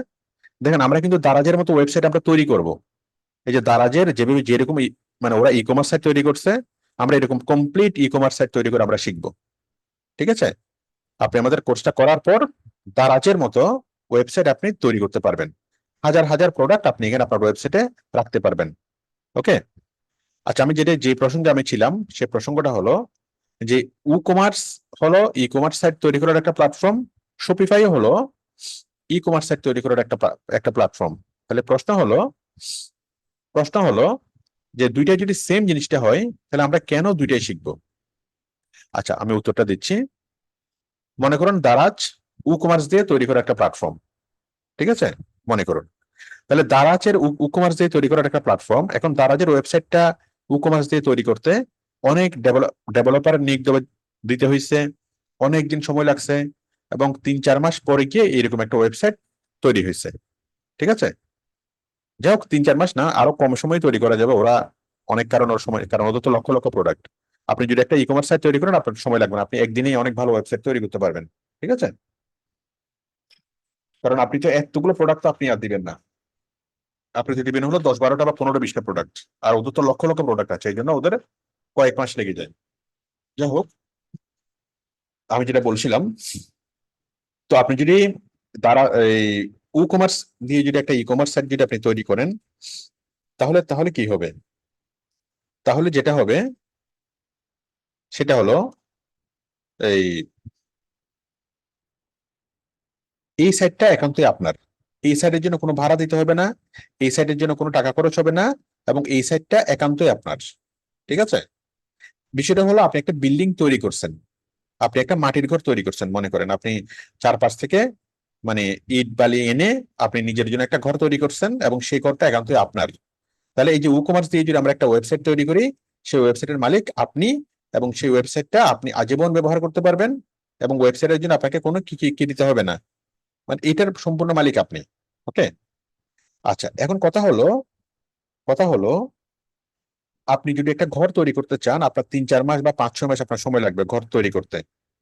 দেখেন আমরা কিন্তু দারাজের মতো ওয়েবসাইট আমরা তৈরি করব। এই যে দারাজের যেভাবে যেরকম মানে ওরা ই কমার্স সাইট তৈরি করছে, আমরা এরকম কমপ্লিট ই কমার্স সাইট তৈরি করে আমরা শিখবো। ঠিক আছে? আপনি আমাদের কোর্সটা করার পর দারাজের মতো ওয়েবসাইট আপনি তৈরি করতে পারবেন। হাজার হাজার প্রোডাক্ট আপনি এখানে আপনার ওয়েবসাইটে রাখতে পারবেন। ওকে, আচ্ছা, আমি যে প্রসঙ্গে আমি ছিলাম, সে প্রসঙ্গটা হলো যে ই কমার্স হলো ই কমার্স সাইট তৈরি করার একটা প্ল্যাটফর্ম। শপিফাই হলো ই কমার্স সাইট তৈরি করার একটা প্ল্যাটফর্ম। তাহলে প্রশ্ন হলো যে দুইটাই যদি সেম জিনিসটা হয়, তাহলে আমরা কেন দুইটাই শিখবো? আচ্ছা, আমি উত্তরটা দিচ্ছি। মনে করুন দারাজ ই কমার্স দিয়ে তৈরি করা একটা প্ল্যাটফর্ম। ঠিক আছে? মনে করুন, তাহলে দারাজের ই কমার্স দিয়ে তৈরি করার একটা প্ল্যাটফর্ম। এখন দারাজের ওয়েবসাইটটা ই কমার্স দিয়ে তৈরি করতে অনেক ডেভেলপার নিয়োগ দিতে হয়েছে, অনেক দিন সময় লাগছে, এবং 3-4 মাস পরে গিয়ে এরকম একটা ওয়েবসাইট তৈরি হয়েছে। ঠিক আছে? যাই হোক, 3-4 মাস না, আরো কম সময় তৈরি করা যাবে। ওরা অনেক কারণ, ওর সময় কারণ ওদের তো লক্ষ লক্ষ প্রোডাক্ট। আপনি যদি একটা ই কমার্স সাইট তৈরি করেন, আপনার সময় লাগবে না, আপনি একদিনেই অনেক ভালো ওয়েবসাইট তৈরি করতে পারবেন। ঠিক আছে? কারণ আপনি তো এতগুলো প্রোডাক্ট তো আপনি আর দিবেন না। আপনি তো দিবেন হলো 10-12টা বা 15-20টা প্রোডাক্ট। আর ওদের তো লক্ষ লক্ষ প্রোডাক্ট আছে, এই জন্য ওদের কয়েক মাস লেগে যায়। যাই হোক, আমি যেটা বলছিলাম, তো আপনি যদি দ্বারা এই ই কমার্স দিয়ে যদি একটা ই কমার্স সাইট যদি আপনি তৈরি করেন, তাহলে তাহলে কি হবে? তাহলে যেটা হবে সেটা হলো এই এই সাইটটা একান্তই আপনার। এই সাইটের জন্য কোনো ভাড়া দিতে হবে না, এই সাইটের জন্য কোনো টাকা খরচ হবে না, এবং এই সাইটটা একান্তই আপনার। ঠিক আছে? বিষয়টা হলো, আপনি একটা বিল্ডিং তৈরি করছেন, আপনি একটা মাটির ঘর তৈরি করছেন। মনে করেন আপনি চারপাশ থেকে মানে ইট বালি এনে আপনি নিজের জন্য একটা ঘর তৈরি করছেন, এবং সেই ঘরটা একান্তই আপনার। তাহলে এই যে ই কমার্স দিয়ে যদি আমরা একটা ওয়েবসাইট তৈরি করি, সেই ওয়েবসাইটের মালিক আপনি, এবং সেই ওয়েবসাইটটা আপনি আজীবন ব্যবহার করতে পারবেন, এবং ওয়েবসাইটের জন্য আপনাকে কোনো কি দিতে হবে না। মানে এটার সম্পূর্ণ মালিক আপনি। ওকে, আচ্ছা, এখন কথা হলো আপনি যদি একটা ঘর তৈরি করতে চান, আপনার 3-4 মাস বা 5-6 মাস আপনার সময় লাগবে ঘর তৈরি করতে।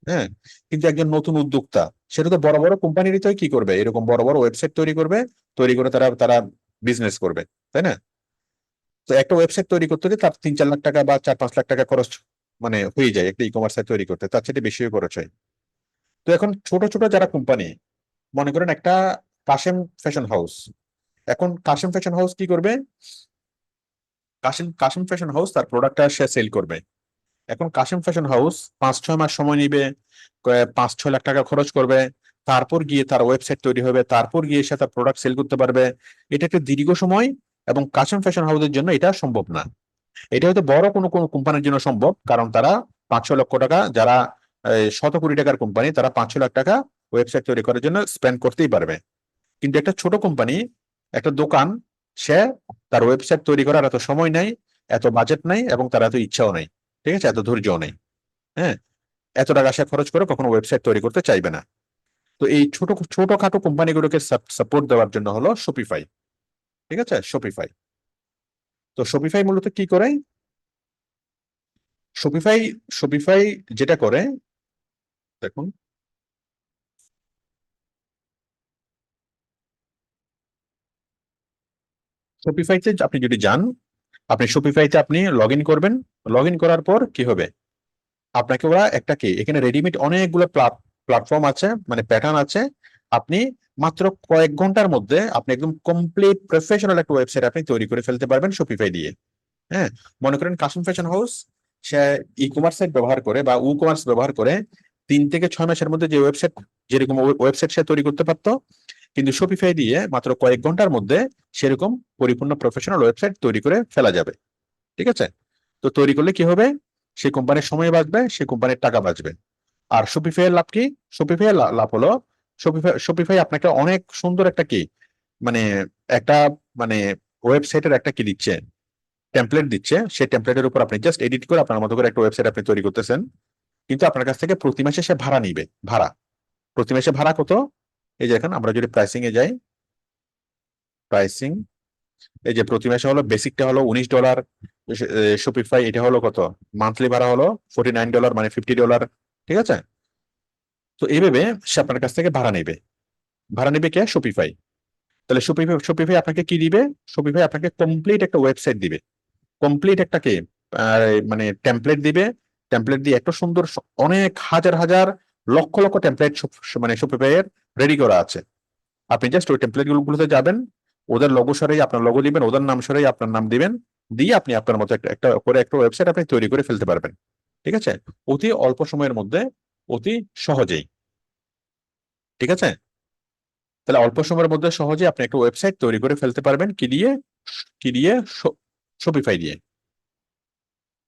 হ্যাঁ, কিন্তু একজন নতুন উদ্যোক্তা, সেটা তো বড় বড় কোম্পানিরই তো কি করবে, এরকম বড় বড় ওয়েবসাইট তৈরি করবে, তৈরি করে তারা তারা বিজনেস করবে, তাই না? তো একটা ওয়েবসাইট তৈরি করতে হলে তার 3-4 লাখ টাকা বা 4-5 লাখ টাকা খরচ মানে হয়ে যায় একটা ই কমার্স সাইট তৈরি করতে, তার চেয়ে বেশি খরচ হয়। তো এখন ছোট ছোট যারা কোম্পানি, মনে করেন একটা কাশেম ফ্যাশন হাউস। এখন কাশেম ফ্যাশন হাউস কি করবে? কাশেম কাশেম ফ্যাশন হাউস তার প্রোডাক্টটা সে সেল করবে। এখন কাশেম ফ্যাশন হাউস 5-6 মাস সময় নিবে, 5-6 লাখ টাকা খরচ করবে, তারপর গিয়ে তার ওয়েবসাইট তৈরি হবে, তারপর গিয়ে সে তার প্রোডাক্ট সেল করতে পারবে। এটা একটা দীর্ঘ সময়, এবং কাশেম ফ্যাশন হাউসের জন্য এটা সম্ভব না। এটা হয়তো বড় কোনো কোনো কোম্পানির জন্য সম্ভব, কারণ তারা 5-6 লক্ষ টাকা, যারা শত কোটি টাকার কোম্পানি, তারা 5-6 লাখ টাকা ওয়েবসাইট তৈরি করার জন্য স্পেন্ড করতেই পারবে। কিন্তু একটা ছোট কোম্পানি, একটা দোকান, সে তার ওয়েবসাইট তৈরি করার এত সময় নাই, এত বাজেট নাই, এবং তার এত ইচ্ছাও নাই। ঠিক আছে? এত ধৈর্যও নেই। হ্যাঁ, এত টাকা সে খরচ করে কখনো ওয়েবসাইট তৈরি করতে চাইবে না। তো এই ছোটখাটো কোম্পানিগুলোকে সাপোর্ট দেওয়ার জন্য হলো শপিফাই। ঠিক আছে? শপিফাই। তো শপিফাই মূলত কি করে? শপিফাই শপিফাই যেটা করে, দেখুন, শপিফাইতে আপনি যদি যান, আপনি শপিফাইতে আপনি লগ ইন করবেন। লগ ইন করার পর কি হবে, আপনাকে ওরা একটা কি এখানে রেডিমেড অনেকগুলো প্ল্যাটফর্ম আছে, মানে প্যাটার্ন আছে। আপনি মাত্র কয়েক ঘন্টার মধ্যে আপনি একদম কমপ্লিট প্রফেশনাল একটা ওয়েবসাইট আপনি তৈরি করে ফেলতে পারবেন শপিফাই দিয়ে। হ্যাঁ, মনে করেন কাশিম ফ্যাশন হাউস, সে ই কমার্স সাইট ব্যবহার করে বা উ কমার্স ব্যবহার করে 3 থেকে 6 মাসের মধ্যে যে ওয়েবসাইট, যেরকম ওয়েবসাইট সে তৈরি করতে পারতো, কিন্তু শপিফাই দিয়ে মাত্র কয়েক ঘন্টার মধ্যে সেরকম পরিপূর্ণ প্রফেশনাল ওয়েবসাইট তৈরি করে ফেলা যাবে। ঠিক আছে? তো তৈরি করলে কি হবে, সেই কোম্পানির সময় বাঁচবে, সেই কোম্পানির টাকা বাঁচবে। আর শপিফাই এর লাভ কি? শপিফাই এর লাভ হলো, শপিফাই আপনাকে অনেক সুন্দর একটা কি, মানে একটা, মানে ওয়েবসাইটের একটা কি দিচ্ছে, টেমপ্লেট দিচ্ছে। সেই টেমপ্লেটের উপর আপনি জাস্ট এডিট করে আপনার মতো করে একটা ওয়েবসাইট আপনি তৈরি করতেছেন। কিন্তু আপনার কাছ থেকে প্রতি মাসে সে ভাড়া নিবে। ভাড়া, প্রতি মাসে ভাড়া কত? এই যে এখন আমরা যদি প্রাইসিং এ যাই, প্রাইসিং, এই যে প্রতি মাসে হলো বেসিকটা হলো $19, শপিফাই এটা হলো কত, মান্থলি ভাড়া হলো $49, মানে $50। ঠিক আছে? তো এইভাবে সে আপনার কাছ থেকে ভাড়া নেবে। ভাড়া নেবে কে? শপিফাই। তাহলে শপিফাই শপিফাই আপনাকে কি দিবে? শপিফাই আপনাকে কমপ্লিট একটা ওয়েবসাইট দিবে, কমপ্লিট একটা কি, মানে টেমপ্লেট দিবে। টেমপ্লেট দিয়ে একটা সুন্দর অনেক হাজার হাজার লক্ষ লক্ষ টেমপ্লেট মানে শপিফাই এর রেডি করা আছে। আপনি জাস্ট ওই টেমপ্লেট গুলোতে যাবেন, ওদের লোগো সরাই আপনার লোগো দিবেন, ওদের নাম সরাই আপনার নাম দিবেন, দিয়ে আপনি আপনার মতো একটা একটা করে একটা ওয়েবসাইট আপনি তৈরি করে ফেলতে পারবেন। ঠিক আছে? অতি অল্প সময়ের মধ্যে, অতি সহজেই। ঠিক আছে? তাহলে অল্প সময়ের মধ্যে সহজে আপনি একটা ওয়েবসাইট তৈরি করে ফেলতে পারবেন কি দিয়ে? কি দিয়ে? শপিফাই দিয়ে।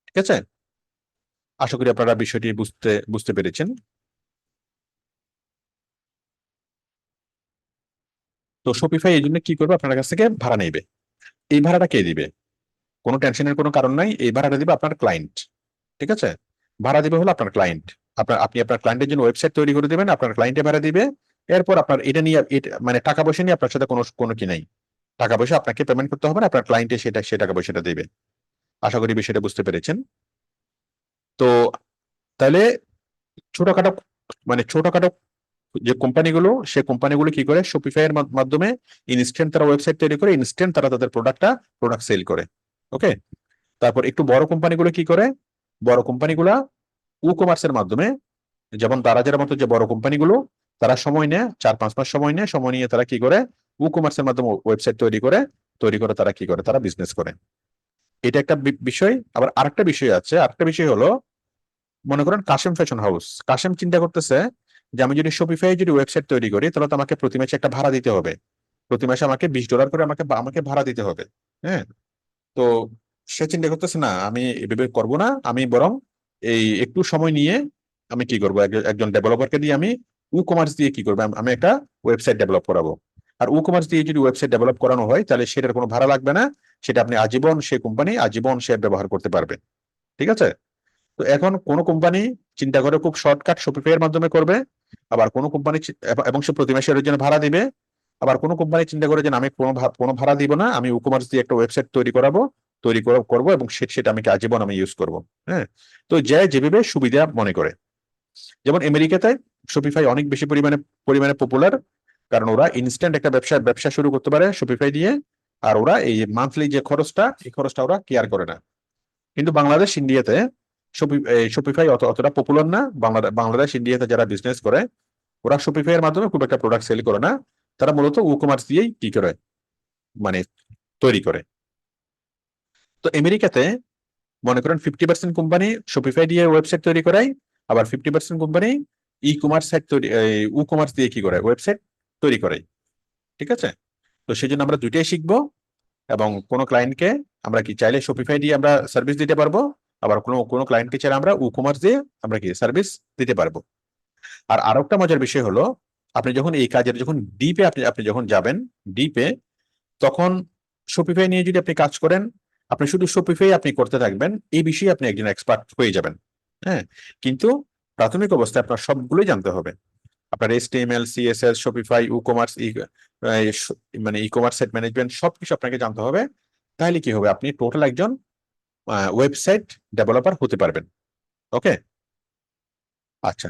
ঠিক আছে? আশা করি আপনারা বিষয়টি বুঝতে বুঝতে পেরেছেন। তো শপিফাই এই জন্য কি করবে, আপনার কাছ থেকে ভাড়া নেবে। এই ভাড়াটা কে দিবে? কোনো টেনশনের কোনো কারণ নাই, এই ভাড়াটা দিবে আপনার ক্লায়েন্ট। ঠিক আছে? ভাড়া দিবে হলো আপনার ক্লায়েন্ট। আপনি আপনার ক্লায়েন্টের জন্য ওয়েবসাইট তৈরি করে দিবেন, আপনার ক্লায়েন্টে ভাড়া দিবে। এরপর আপনার এটা নিয়ে মানে টাকা পয়সা নিয়ে আপনার সাথে কোনো কোনো কি নাই। টাকা পয়সা আপনাকে পেমেন্ট করতে হবে না, আপনার ক্লায়েন্টে সেটা সে টাকা পয়সাটা দিবে। আশা করি বিষয়টা বুঝতে পেরেছেন। তো তাহলে ছোটখাটো, মানে ছোটখাটো যে কোম্পানিগুলো, সে কোম্পানিগুলো কি করে, শপিফাই এর মাধ্যমে ইনস্ট্যান্ট তারা ওয়েবসাইট তৈরি করে, ইনস্ট্যান্ট তারা তাদের প্রোডাক্ট সেল করে। ওকে। তারপর একটু বড় কোম্পানিগুলো কি করে, বড় কোম্পানিগুলা ই কমার্সের মাধ্যমে, যেমন দারাজের মতো যে বড় কোম্পানিগুলো, তারা সময় নেয়, 4-5 মাস সময় নেয়, সময় নিয়ে তারা কি করে, ই কমার্সের মাধ্যমে ওয়েবসাইট তৈরি করে, তারা কি করে, তারা বিজনেস করে। এটা একটা বিষয়। আবার আরেকটা বিষয় আছে, আরেকটা বিষয় হলো, মনে করেন কাশেম ফ্যাশন হাউস, কাশেম চিন্তা করতেছে যে আমি যদি শপিফাই যদি ওয়েবসাইট তৈরি করি, তাহলে তো আমাকে প্রতি মাসে একটা ভাড়া দিতে হবে। প্রতি মাসে আমাকে $20 করে আমাকে আমাকে ভাড়া দিতে হবে। হ্যাঁ। তো সে চিন্তা করতেছে না, আমি এভাবে করবো না, আমি বরং এই একটু সময় নিয়ে আমি কি করবো, একজন ডেভেলপারকে দিয়ে আমি ই কমার্স দিয়ে কি করবো, আমি একটা ওয়েবসাইট ডেভেলপ করাবো। আর ই কমার্স দিয়ে যদি ওয়েবসাইট ডেভেলপ করানো হয়, তাহলে সেটার কোনো ভাড়া লাগবে না। সেটা আপনি আজীবন, সেই কোম্পানি আজীবন সে ব্যবহার করতে পারবে। ঠিক আছে? তো এখন কোন কোম্পানি চিন্তা করে খুব শর্টকাট শপিফাই এর মাধ্যমে করবে, আবার কোন কোম্পানি এবং সে প্রতি মাসে এর জন্য ভাড়া দিবে। আবার কোন কোম্পানি চিন্তা করে যে না, আমি কোনো ভাড়া দিব না, আমি ই কমার্স দিয়ে একটা ওয়েবসাইট তৈরি করাবো, করবো এবং সেটা আমি আজীবন আমি ইউজ করব। হ্যাঁ। তো যে যেভাবে সুবিধা মনে করে, যেমন আমেরিকাতে শপিফাই অনেক বেশি পরিমাণে পরিমাণে পপুলার, কারণ ওরা ইনস্ট্যান্ট একটা ব্যবসা শুরু করতে পারে শপিফাই দিয়ে। আর ওরা এই মান্থলি যে খরচটা, এই খরচটা ওরা কেয়ার করে না। কিন্তু বাংলাদেশ, ইন্ডিয়াতে শপিফাই অতটা পপুলার না। বাংলাদেশ, ইন্ডিয়াতে যারা বিজনেস করে, ওরা শপিফাই এর মাধ্যমে খুব একটা প্রোডাক্ট সেল করে না। তারা মূলত ই কমার্স দিয়েই কি করে, মানে তৈরি করে। তো আমেরিকাতে মনে করেন 50% কোম্পানি শপিফাই দিয়ে ওয়েবসাইট তৈরি করায়, আবার 50% কোম্পানি ই কমার্স সাইট তৈরি, ই কমার্স দিয়ে কি করে, ওয়েবসাইট তৈরি করে। ঠিক আছে? তো সেই জন্য আমরা দুইটাই শিখবো। এবং কোনো ক্লায়েন্টকে আমরা কি চাইলে শপিফাই দিয়ে আমরা সার্ভিস দিতে পারবো, আবার কোনো কোনো ক্লায়েন্টকে চাইলে আমরা ই কমার্স দিয়ে আমরা কি সার্ভিস দিতে পারবো। আর আরো একটা মজার বিষয় হলো, আপনি যখন এই কাজের যখন ডিপে আপনি আপনি যখন যাবেন, ডিপে, তখন শপিফাই নিয়ে যদি আপনি কাজ করেন, আপনি শুধু শপিফাই আপনি করতে থাকবেন, এই বিষয়ে আপনি একজন এক্সপার্ট হয়ে যাবেন। হ্যাঁ। কিন্তু প্রাথমিক অবস্থায় আপনার সবগুলোই জানতে হবে। আপনার HTML, CSS, Shopify, e commerce, মানে ই কমার্স সাইট ম্যানেজমেন্ট সবকিছু আপনাকে জানতে হবে। তাহলে কি হবে, আপনি টোটাল একজন ওয়েবসাইট ডেভেলপার হতে পারবেন। ওকে। আচ্ছা,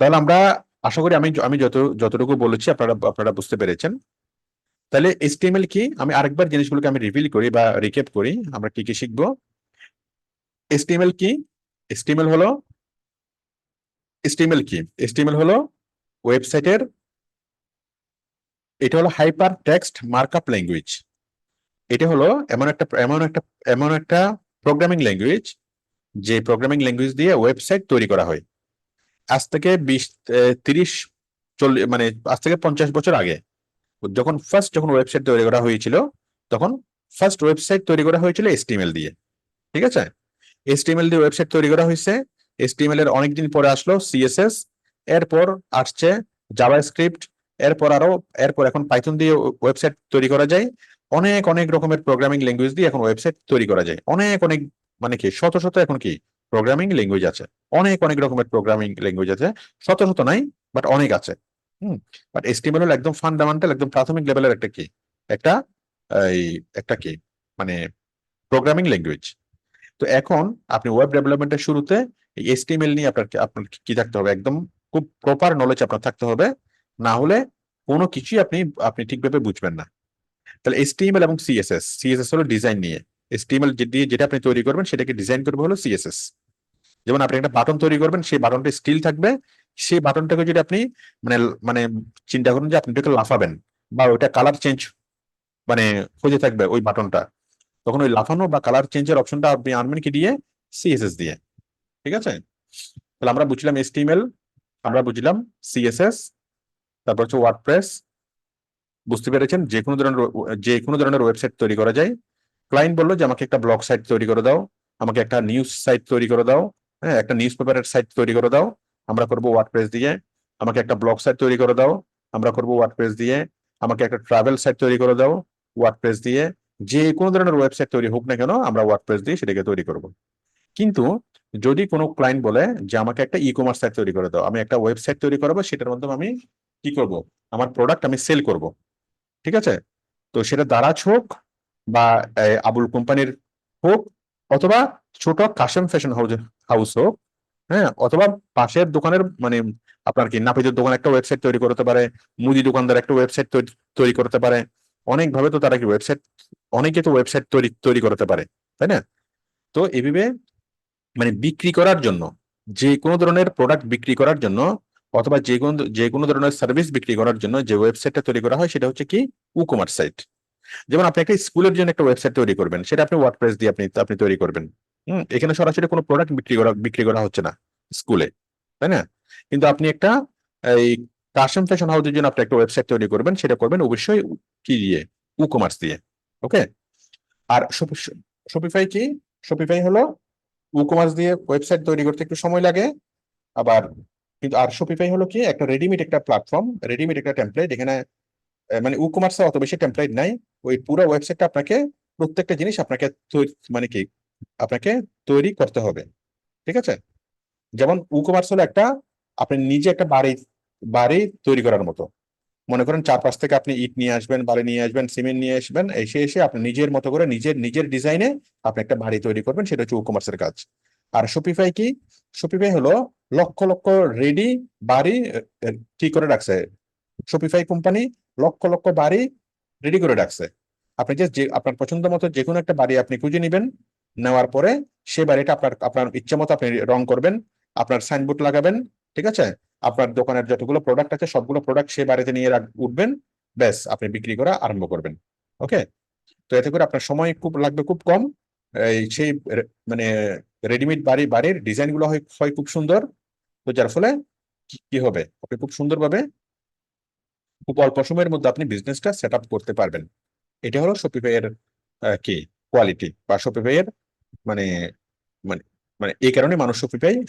তাহলে আমরা আশা করি আমি আমি যতটুকু বলেছি আপনারা আপনারা বুঝতে পেরেছেন। তাহলে HTML কি, আমি আরেকবার জিনিসগুলোকে আমি রিভিল করি বা রিক্যাপ করি, আমরা কি কি শিখবো। HTML কি? HTML হলো HTML কি HTML হলো ওয়েবসাইটের, এটা হলো হাইপার টেক্সট মার্কআপ ল্যাঙ্গুয়েজ। এটা হলো এমন একটা প্রোগ্রামিং ল্যাঙ্গুয়েজ, যে প্রোগ্রামিং ল্যাঙ্গুয়েজ দিয়ে ওয়েবসাইট তৈরি করা হয়। আজ থেকে 20, 30, 40, মানে আজ থেকে 50 বছর আগে যখন ওয়েবসাইট তৈরি করা হয়েছিল, তখন ফার্স্ট ওয়েবসাইট তৈরি করা হয়েছিল HTML দিয়ে। ঠিক আছে, HTML দিয়ে ওয়েবসাইট তৈরি করা হয়েছে। HTML এর অনেকদিন পরে আসলো CSS, এরপর আসছে জাভাস্ক্রিপ্ট, এরপর এখন পাইথন দিয়ে ওয়েবসাইট তৈরি করা যায়। অনেক অনেক রকমের প্রোগ্রামিং ল্যাঙ্গুয়েজ দিয়ে এখন ওয়েবসাইট তৈরি করা যায়। অনেক অনেক, মানে কি শত শত এখন কি প্রোগ্রামিং ল্যাঙ্গুয়েজ আছে। অনেক অনেক রকমের প্রোগ্রামিং ল্যাঙ্গুয়েজ আছে, শত শত নাই, বাট অনেক আছে। বাট HTML হলো একদম ফান্ডামেন্টাল, একদম প্রাথমিক লেভেলের একটা এই একটা কি মানে প্রোগ্রামিং ল্যাঙ্গুয়েজ। তো এখন আপনি ওয়েব ডেভেলপমেন্টের শুরুতে এই HTML নিয়ে আপনার কি থাকতে হবে, একদম খুব প্রপার নলেজ আপনার থাকতে হবে, না হলে কোনো কিছুই আপনি আপনি ঠিকভাবে বুঝবেন না। তাহলে HTML এবং CSS হলো ডিজাইন নিয়ে। HTML দিয়ে যেটা আপনি তৈরি করবেন সেটাকে ডিজাইন করবে হলো CSS। যেমন আপনি একটা বাটন তৈরি করবেন, সেই বাটনটা স্টিল থাকবে, সেই বাটনটাকে যদি আপনি মানে মানে চিন্তা করুন যে আপনি ওটাকে লাফাবেন, বা ওইটা কালার চেঞ্জ মানে হয়ে থাকবে ওই বাটনটা, তখন ওই লাফানো বা কালার চেঞ্জের অপশনটা আপনি আনবেন কি দিয়ে? CSS দিয়ে। ঠিক আছে, তাহলে আমরা বুঝলাম HTML, আমরা বুঝলাম CSS, তারপর হচ্ছে ওয়ার্ডপ্রেস। বুঝতে পেরেছেন যে কোনো ধরনের ওয়েবসাইট তৈরি করা যায়। ক্লায়েন্ট বললো যে আমাকে একটা ব্লগ সাইট তৈরি করে দাও, আমাকে একটা নিউজ সাইট তৈরি করে দাও, হ্যাঁ একটা নিউজ পেপারের সাইট তৈরি করে দাও, আমরা করবো ওয়ার্ডপ্রেস দিয়ে। আমাকে একটা ব্লগ সাইট তৈরি করে দাও, আমরা করবো ওয়ার্ডপ্রেস দিয়ে। আমাকে একটা ট্রাভেল সাইট তৈরি করে দাও, ওয়ার্ডপ্রেস দিয়ে। যে কোনো ধরনের ওয়েবসাইট তৈরি হোক না কেন, আমরা ওয়ার্ডপ্রেস দিয়ে সেটাকে তৈরি করব। কিন্তু যদি কোনো ক্লায়েন্ট বলে যে আমাকে একটা ই-কমার্স সাইট তৈরি করে দাও, আমি একটা ওয়েবসাইট তৈরি করবো, সেটার মাধ্যমে আমি কি করব, আমার প্রোডাক্ট আমি সেল করব। ঠিক আছে, তো সেটা দারাজ হোক, বা আবুল কোম্পানির হোক, অথবা ছোট কাশেম ফ্যাশন হাউস হোক, হ্যাঁ, অথবা পাশের দোকানের মানে আপনার কি নাপিতের দোকান একটা ওয়েবসাইট তৈরি করতে পারে, মুদি দোকানদার একটা ওয়েবসাইট তৈরি করতে পারে। অনেক ভাবে তো তারা কি ওয়েবসাইট, অনেকে তো ওয়েবসাইট তৈরি তৈরি করতে পারে, তাই না? তো এইভাবে মানে বিক্রি করার জন্য, যে কোনো ধরনের প্রোডাক্ট বিক্রি করার জন্য, অথবা যে কোনো ধরনের সার্ভিস বিক্রি করার জন্য যে ওয়েবসাইটটা তৈরি করা হয়, সেটা হচ্ছে কি ই-কমার্স সাইট। যেমন আপনি একটা স্কুলের জন্য একটা ওয়েবসাইট তৈরি করবেন, সেটা আপনি ওয়ার্ডপ্রেস দিয়ে আপনি আপনি তৈরি করবেন। এখানে সরাসরি কোনো প্রোডাক্ট বিক্রি করা হচ্ছে না স্কুলে, তাই না? কিন্তু আপনি একটা এই কাস্টম ফ্যাশন হাউসের জন্য আপনি একটা ওয়েবসাইট তৈরি করবেন, সেটা করবেন অবশ্যই কি দিয়ে? ই-কমার্স দিয়ে। ওকে। আর শপিফাই কি? শপিফাই হলো ই-কমার্স দিয়ে ওয়েবসাইট তৈরি করতে একটু সময় লাগে। আবার কিন্তু আর শপিফাই হলো কি একটা রেডিমেড একটা প্ল্যাটফর্ম, রেডিমেড একটা টেমপ্লেট। এখানে মানে ই-কমার্সে অত বেশি টেমপ্লেট নাই। ওই পুরো ওয়েবসাইটটা আপনাকে, প্রত্যেকটা জিনিস আপনাকে মানে কি আপনাকে তৈরি করতে হবে। ঠিক আছে, যেমন ই-কমার্স হলো একটা, আপনি নিজে একটা বাড়ি বাড়ি তৈরি করার মতো। মনে করেন চারপাশ থেকে আপনি ইট নিয়ে আসবেন, বালি নিয়ে আসবেন, সিমেন্ট নিয়ে আসবেন, এসে এসে আপনি নিজের মতো করে নিজের নিজের ডিজাইনে আপনি একটা বাড়ি তৈরি করবেন, সেটা হচ্ছে ই-কমার্সের কাজ। আর শপিফাই কি? শপিফাই হলো লক্ষ লক্ষ রেডি বাড়ি কি করে রাখছে। শপিফাই কোম্পানি লক্ষ লক্ষ বাড়ি রেডি করে রাখছে। আপনি যে আপনার পছন্দ মতো যে কোনো একটা বাড়ি আপনি খুঁজে নেবেন, নেওয়ার পরে সে বাড়িটা আপনার আপনার ইচ্ছা মতো আপনি রং করবেন, আপনার সাইনবোর্ড লাগাবেন। ঠিক আছে, আপনার দোকানের যতগুলো প্রোডাক্ট আছে সবগুলো প্রোডাক্ট সে বাড়িতে নিয়ে উঠবেন, ব্যাস আপনি বিক্রি করা আরম্ভ করবেন। ওকে, তো এতে করে আপনার সময় খুব লাগবে, খুব কম। সেই মানে রেডিমেড বাড়ির ডিজাইন গুলো হয় হয় খুব সুন্দর। তো যার ফলে কি হবে, আপনি খুব সুন্দরভাবে খুব অল্প সময়ের মধ্যে আপনি বিজনেসটা সেট আপ করতে পারবেন। এটা হলো শপিফাই এর কি কোয়ালিটি, বা শপিফাই এর মানে মানে মানে এই কারণে মানুষ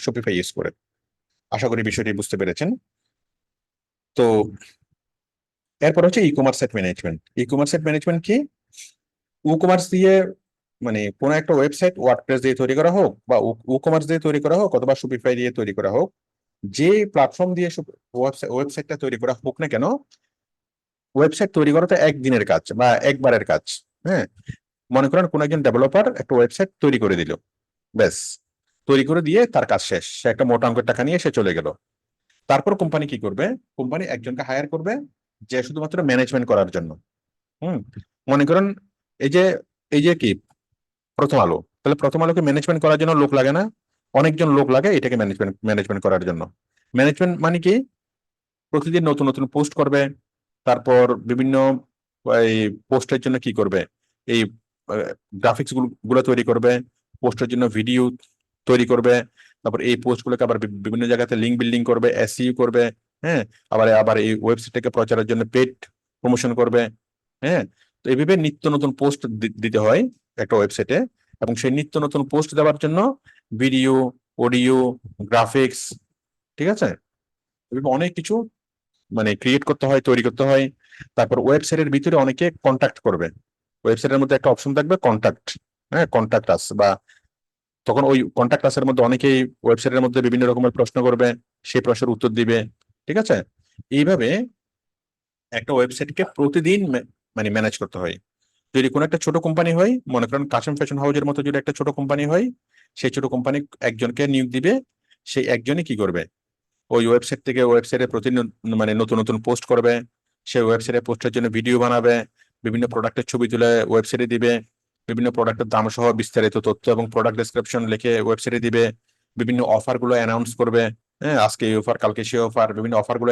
শপিফাই ইউজ করে। আশা করি বিষয়টি বুঝতে পেরেছেন। তো এরপর হচ্ছে e-commerce site management. E-commerce site management কি? ই-কমার্স দিয়ে মানে কোনো একটা ওয়েবসাইট ওয়ার্ডপ্রেস দিয়ে তৈরি করা হোক, বা ই-কমার্স দিয়ে তৈরি করা হোক, অথবা শপিফাই দিয়ে তৈরি করা হোক, যে প্ল্যাটফর্ম দিয়ে ওয়েবসাইটটা তৈরি করা হোক না কেন, ওয়েবসাইট তৈরি করা তো একদিনের কাজ বা একবারের কাজ। হ্যাঁ, মনে করেন কোন একজন ডেভেলপার একটা ওয়েবসাইট তৈরি করে দিল, ব্যাস তৈরি করে দিয়ে তার কাজ শেষ, সে একটা মোটা অঙ্কের টাকা নিয়ে সে চলে গেল। তারপর কোম্পানি কি করবে? কোম্পানি একজনকে হায়ার করবে যে শুধুমাত্র ম্যানেজমেন্ট করার জন্য। হুম, মনে করেন এই যে এই যে কি প্রথম আলো, তাহলে প্রথম আলোকে ম্যানেজমেন্ট করার জন্য লোক লাগে না? অনেকজন লোক লাগে এটাকে ম্যানেজমেন্ট ম্যানেজমেন্ট করার জন্য। ম্যানেজমেন্ট মানে কি? প্রতিদিন নতুন নতুন পোস্ট করবে, তারপর বিভিন্ন এই পোস্টের জন্য কি করবে, এই গ্রাফিক্স গুলো তৈরি করবে, পোস্টের জন্য ভিডিও তৈরি করবে, তারপর এই পোস্ট গুলোকে আবার বিভিন্ন জায়গাতে লিঙ্ক বিল্ডিং করবে, এসইও করবে। হ্যাঁ, আবার আবার এই ওয়েবসাইটটাকে প্রচারের জন্য পেড প্রমোশন করবে। হ্যাঁ, তো এইভাবে নিত্য নতুন পোস্ট দিতে হয় একটা ওয়েবসাইটে, এবং সেই নিত্য নতুন পোস্ট দেওয়ার জন্য ভিডিও, অডিও, গ্রাফিক্স, ঠিক আছে, এভাবে অনেক কিছু মানে ক্রিয়েট করতে হয়, তৈরি করতে হয়। তারপর ওয়েবসাইটের ভিতরে অনেকে কন্ট্যাক্ট করবে, ওয়েবসাইটের মধ্যে একটা অপশন থাকবে কন্ট্যাক্ট। হ্যাঁ, কন্ট্যাক্ট আস, বা তখন ওই কন্ট্যাক্ট আসের মধ্যে অনেকেই ওয়েবসাইটের মধ্যে বিভিন্ন রকমের প্রশ্ন করবে, সেই প্রশ্নের উত্তর দিবে। ঠিক আছে, এইভাবে একটা ওয়েবসাইটকে প্রতিদিন মানে ম্যানেজ করতে হয়। যদি কোনো একটা ছোট কোম্পানি হয়, মনে করেন কাশিম ফ্যাশন হাউসের মতো যদি একটা ছোট কোম্পানি হয়, সেই ছোট কোম্পানি একজনকে নিয়োগ দিবে। সেই একজনই কি করবে, ওই ওয়েবসাইট থেকে ওয়েবসাইটে প্রতিদিন মানে নতুন নতুন পোস্ট করবে, সেই ওয়েবসাইটে পোস্টের জন্য ভিডিও বানাবে, বিভিন্ন প্রোডাক্টের ছবি তুলে ওয়েবসাইটে দিবে, বিভিন্ন প্রোডাক্টের দাম সহ বিস্তারিত তথ্য এবং প্রোডাক্ট ডেসক্রিপশন লিখে ওয়েবসাইটে দিবে, বিভিন্ন অফার গুলো অ্যানাউন্স করবে। হ্যাঁ, আজকে এই অফার, কালকে সেই অফার, বিভিন্ন অফার গুলো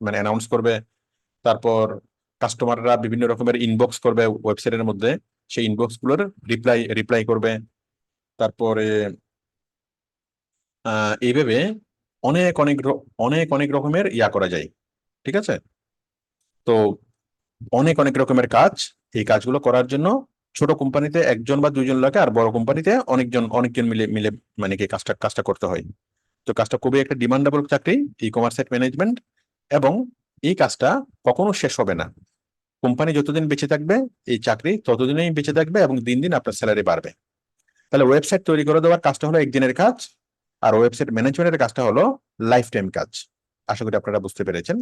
মানে অ্যানাউন্স করবে। তারপর কাস্টমাররা বিভিন্ন রকমের ইনবক্স করবে ওয়েবসাইটের মধ্যে, সেই ইনবক্স গুলোর রিপ্লাই রিপ্লাই করবে। তারপরে এইভাবে অনেক অনেক অনেক অনেক রকমের ইয়া করা যায়। ঠিক আছে, তো অনেক অনেক রকমের কাজ, এই কাজগুলো করার জন্য ছোট কোম্পানিতে একজন বা দুইজন লাগে, আর বড় কোম্পানিতে অনেকজন মিলে মিলে মানে কি কাজটা কাজটা করতে হয়। তো কাজটা খুবই একটা ডিমান্ডেবল চাকরি, ই কমার্স সাইট ম্যানেজমেন্ট। এবং এই কাজটা কখনো শেষ হবে না। কোম্পানি যতদিন বেঁচে থাকবে, এই চাকরি ততদিনই বেঁচে থাকবে, এবং দিন দিন আপনার স্যালারি বাড়বে। তাহলে ওয়েবসাইট তৈরি করে দেওয়ার কাজটা হলো একদিনের কাজ, আর ওয়েবসাইট ম্যানেজমেন্টের কাজটা হলো লাইফ টাইম কাজ। আশা করি আপনারা বুঝতে পেরেছেন।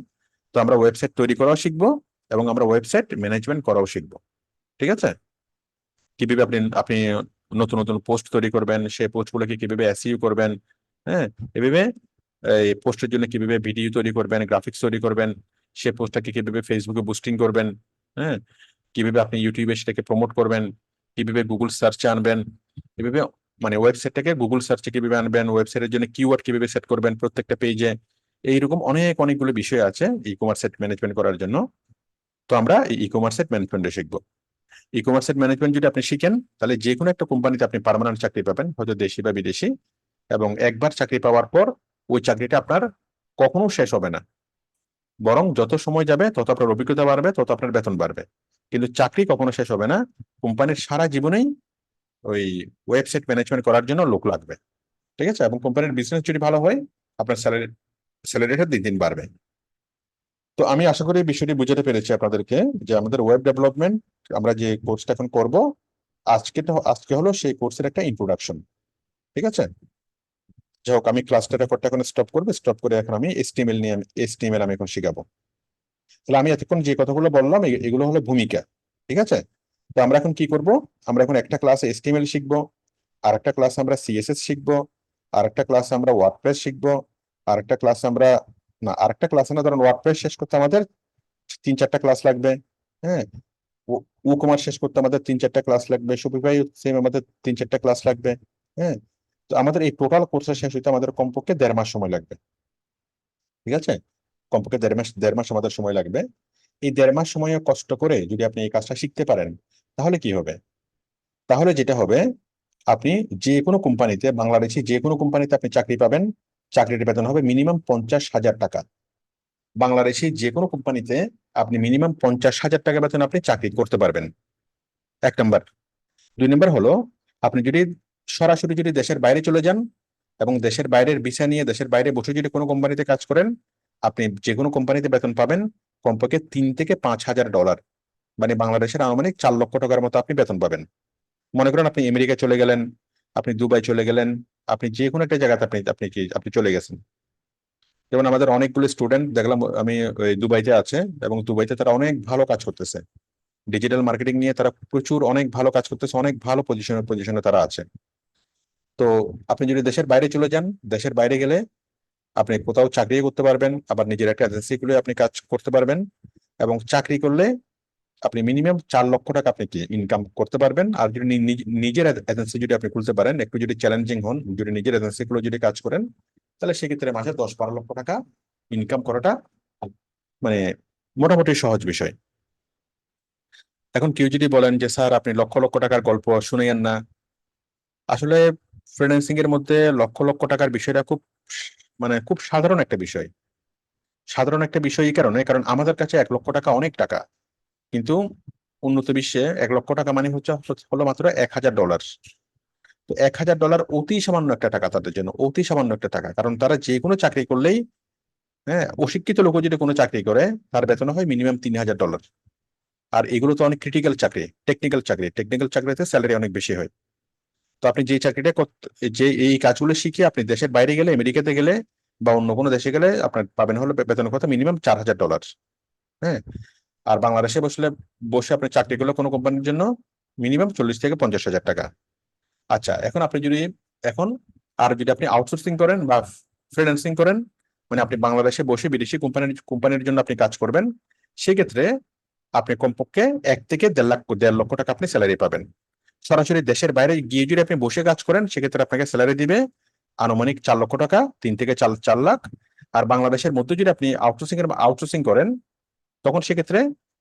তো আমরা ওয়েবসাইট তৈরি করাও শিখবো, এবং আমরা ওয়েবসাইট ম্যানেজমেন্ট করাও শিখবো। ঠিক আছে, কিভাবে আপনি আপনি নতুন নতুন পোস্ট তৈরি করবেন, সেই পোস্টগুলোকে কিভাবে এসইও করবেন। হ্যাঁ, এভাবে এই পোস্টের জন্য কিভাবে ভিডিও তৈরি করবেন, গ্রাফিক্স তৈরি করবেন, সেই পোস্টটাকে কিভাবে ফেসবুকে বুস্টিং করবেন। হ্যাঁ, কিভাবে আপনি ইউটিউবে সেটাকে প্রমোট করবেন, কিভাবে গুগল সার্চে আনবেন, এভাবে মানে ওয়েবসাইটটাকে গুগল সার্চে কিভাবে আনবেন, ওয়েবসাইটের জন্য কিওয়ার্ড কিভাবে সেট করবেন প্রত্যেকটা পেজে। এইরকম অনেকগুলো বিষয় আছে ই কমার্স সাইট ম্যানেজমেন্ট করার জন্য। তো আমরা এই ই কমার্স সাইট ম্যানেজমেন্টে শিখবো। ই কমার্স সাইট ম্যানেজমেন্ট যদি আপনি শিখেন, তাহলে যে কোনো একটা কোম্পানিতে আপনি পার্মানেন্ট চাকরি পাবেন, হয়তো দেশি বা বিদেশি। এবং একবার চাকরি পাওয়ার পর ওই চাকরিটা আপনার কখনো শেষ হবে না, বরং যত সময় যাবে তত আপনার অভিজ্ঞতা বাড়বে, তত আপনার বেতন বাড়বে। কিন্তু চাকরি কখনো শেষ হবে না। কোম্পানির সারা জীবনেই ওই ওয়েবসাইট ম্যানেজমেন্ট করার জন্য লোক লাগবে। ঠিক আছে, এবং কোম্পানির বিজনেস যদি ভালো হয়, আপনার স্যালারিটা দিন দিন বাড়বে। তো আমি আশা করি এই বিষয়টি বুঝাতে পেরেছি আপনাদেরকে, যে আমাদের ওয়েব ডেভেলপমেন্ট আমরা যে কোর্সটা এখন করব, আজকে হলো সেই কোর্সের একটা ইন্ট্রোডাকশন। ঠিক আছে, যাই হোক, আমি ক্লাসটা রেকর্ডটা এখন স্টপ করবো, স্টপ করে এখন আমি এইচটিএমএল আমি এখন শিখাবো। তাহলে আমি এতক্ষণ যে কথাগুলো বললাম এগুলো হলো ভূমিকা। ঠিক আছে, তো আমরা এখন কি করব, আমরা এখন একটা ক্লাস এইচটিএমএল শিখবো, আর একটা ক্লাস আমরা সিএসএস শিখবো, আর একটা ক্লাস আমরা ওয়ার্ডপ্রেস শিখবো, আর একটা ক্লাস আমরা না আরেকটা ক্লাসে না, ধরুন ওয়ার্ডপ্রেস শেষ করতে আমাদের 3-4টা ক্লাস লাগবে। হ্যাঁ, কমার্স শেষ করতে আমাদের 3-4টা ক্লাস লাগবে, শপিফাই সেম আমাদের 3-4টা ক্লাস লাগবে। হ্যাঁ, তো আমাদের এই টোটাল কোর্সটা শেষ হইতে আমাদের কমপক্ষে 1.5 মাস সময় লাগবে। ঠিক আছে, কমপক্ষে 1.5 মাস আমাদের সময় লাগবে। এই 1.5 মাস সময় কষ্ট করে যদি আপনি এই কাজটা শিখতে পারেন, তাহলে কি হবে? তাহলে যেটা হবে, আপনি যে কোনো কোম্পানিতে, বাংলাদেশে যে কোনো কোম্পানিতে আপনি চাকরি পাবেন। চাকরির বেতন হবে মিনিমাম 50,000 টাকা। বাংলাদেশে যে কোনো কোম্পানিতে আপনি মিনিমাম 50,000 টাকা বেতন আপনি চাকরি করতে পারবেন। 1 নম্বর। 2 নম্বর হলো, আপনি যদি সরাসরি যদি দেশের বাইরে চলে যান, এবং দেশের বাইরের ভিসা নিয়ে দেশের বাইরে বসে যদি কোনো কোম্পানিতে কাজ করেন, আপনি যে কোনো কোম্পানিতে বেতন পাবেন কমপক্ষে $3,000 থেকে $5,000, মানে বাংলাদেশের আনুমানিক 4 লক্ষ টাকার মতো আপনি বেতন পাবেন। মনে করেন আপনি আমেরিকা চলে গেলেন, আপনি দুবাই চলে গেলেন, আপনি যে কোনো একটা জায়গাতে আপনি চলে গেছেন। যেমন আমাদের অনেকগুলো স্টুডেন্ট দেখলাম আমি ওই দুবাইতে আছে, এবং দুবাইতে তারা অনেক ভালো কাজ করতেছে। ডিজিটাল মার্কেটিং নিয়ে তারা প্রচুর অনেক ভালো কাজ করতেছে, অনেক ভালো পজিশনে তারা আছে। তো আপনি যদি দেশের বাইরে চলে যান, দেশের বাইরে গেলে আপনি কোথাও চাকরি করতে পারবেন, আবার নিজের একটা এজেন্সি খুলে আপনি কাজ করতে পারবেন। এবং চাকরি করলে আপনি মিনিমাম 4 লক্ষ টাকা আপনি কি ইনকাম করতে পারবেন। আর যদি নিজের এজেন্সি যদি আপনি খুলতে পারেন, একটু যদি চ্যালেঞ্জিং হন, যদি নিজের এজেন্সি গুলো যদি কাজ করেন, তাহলে সেক্ষেত্রে মাসে 10-12 লক্ষ টাকা ইনকাম করাটা মানে মোটামুটি সহজ বিষয়। এখন কেউ যদি বলেন যে স্যার আপনি লক্ষ লক্ষ টাকার গল্প শুনেন না, আসলে ফ্রিল্যান্সিং এর মধ্যে লক্ষ লক্ষ টাকার বিষয়টা খুব সাধারণ একটা বিষয়। সাধারণ একটা বিষয় এই কারণে, কারণ আমাদের কাছে 1 লক্ষ টাকা অনেক টাকা, কিন্তু উন্নত বিশ্বে 1 লক্ষ টাকা মানে হলো মাত্র $1,000। তো $1,000 অতি সামান্য একটা টাকা তাদের জন্য, অতি সামান্য একটা টাকা। কারণ তারা যে কোনো চাকরি করলেই, হ্যাঁ, অশিক্ষিত লোক যদি কোনো চাকরি করে তার বেতন হয় মিনিমাম $3,000। আর এগুলো তো অনেক ক্রিটিক্যাল চাকরি, টেকনিক্যাল চাকরি, টেকনিক্যাল চাকরিতে স্যালারি অনেক বেশি হয়। তো আপনি যে চাকরিটা যে এই কাজগুলো শিখে আপনি দেশের বাইরে গেলে, আমেরিকাতে গেলে বা অন্য কোনো দেশে গেলে আপনার পাবেন হলো বেতনের কথা মিনিমাম $4,000। হ্যাঁ। আর বাংলাদেশে বসে আপনি চাকরি করলে কোনো কোম্পানির জন্য মিনিমাম 40 থেকে 50 হাজার টাকা। আচ্ছা, এখন আপনি যদি এখন আর যদি আপনি আউটসোর্সিং করেন বা ফ্রিল্যান্সিং করেন, মানে আপনি বাংলাদেশে বসে বিদেশি কোম্পানির জন্য আপনি কাজ করবেন, সেক্ষেত্রে আপনি কমপক্ষে 1 থেকে দেড় লক্ষ টাকা আপনি স্যালারি পাবেন। সরাসরি দেশের বাইরে গিয়ে যদি আপনি বসে কাজ করেন, সেক্ষেত্রে আপনাকে স্যালারি দিবে আনুমানিক 4 লক্ষ টাকা, 3 থেকে 4 লাখ। আর বাংলাদেশের মধ্যে যদি আপনি আউটসোর্সিং করেন, তখন সেক্ষেত্রে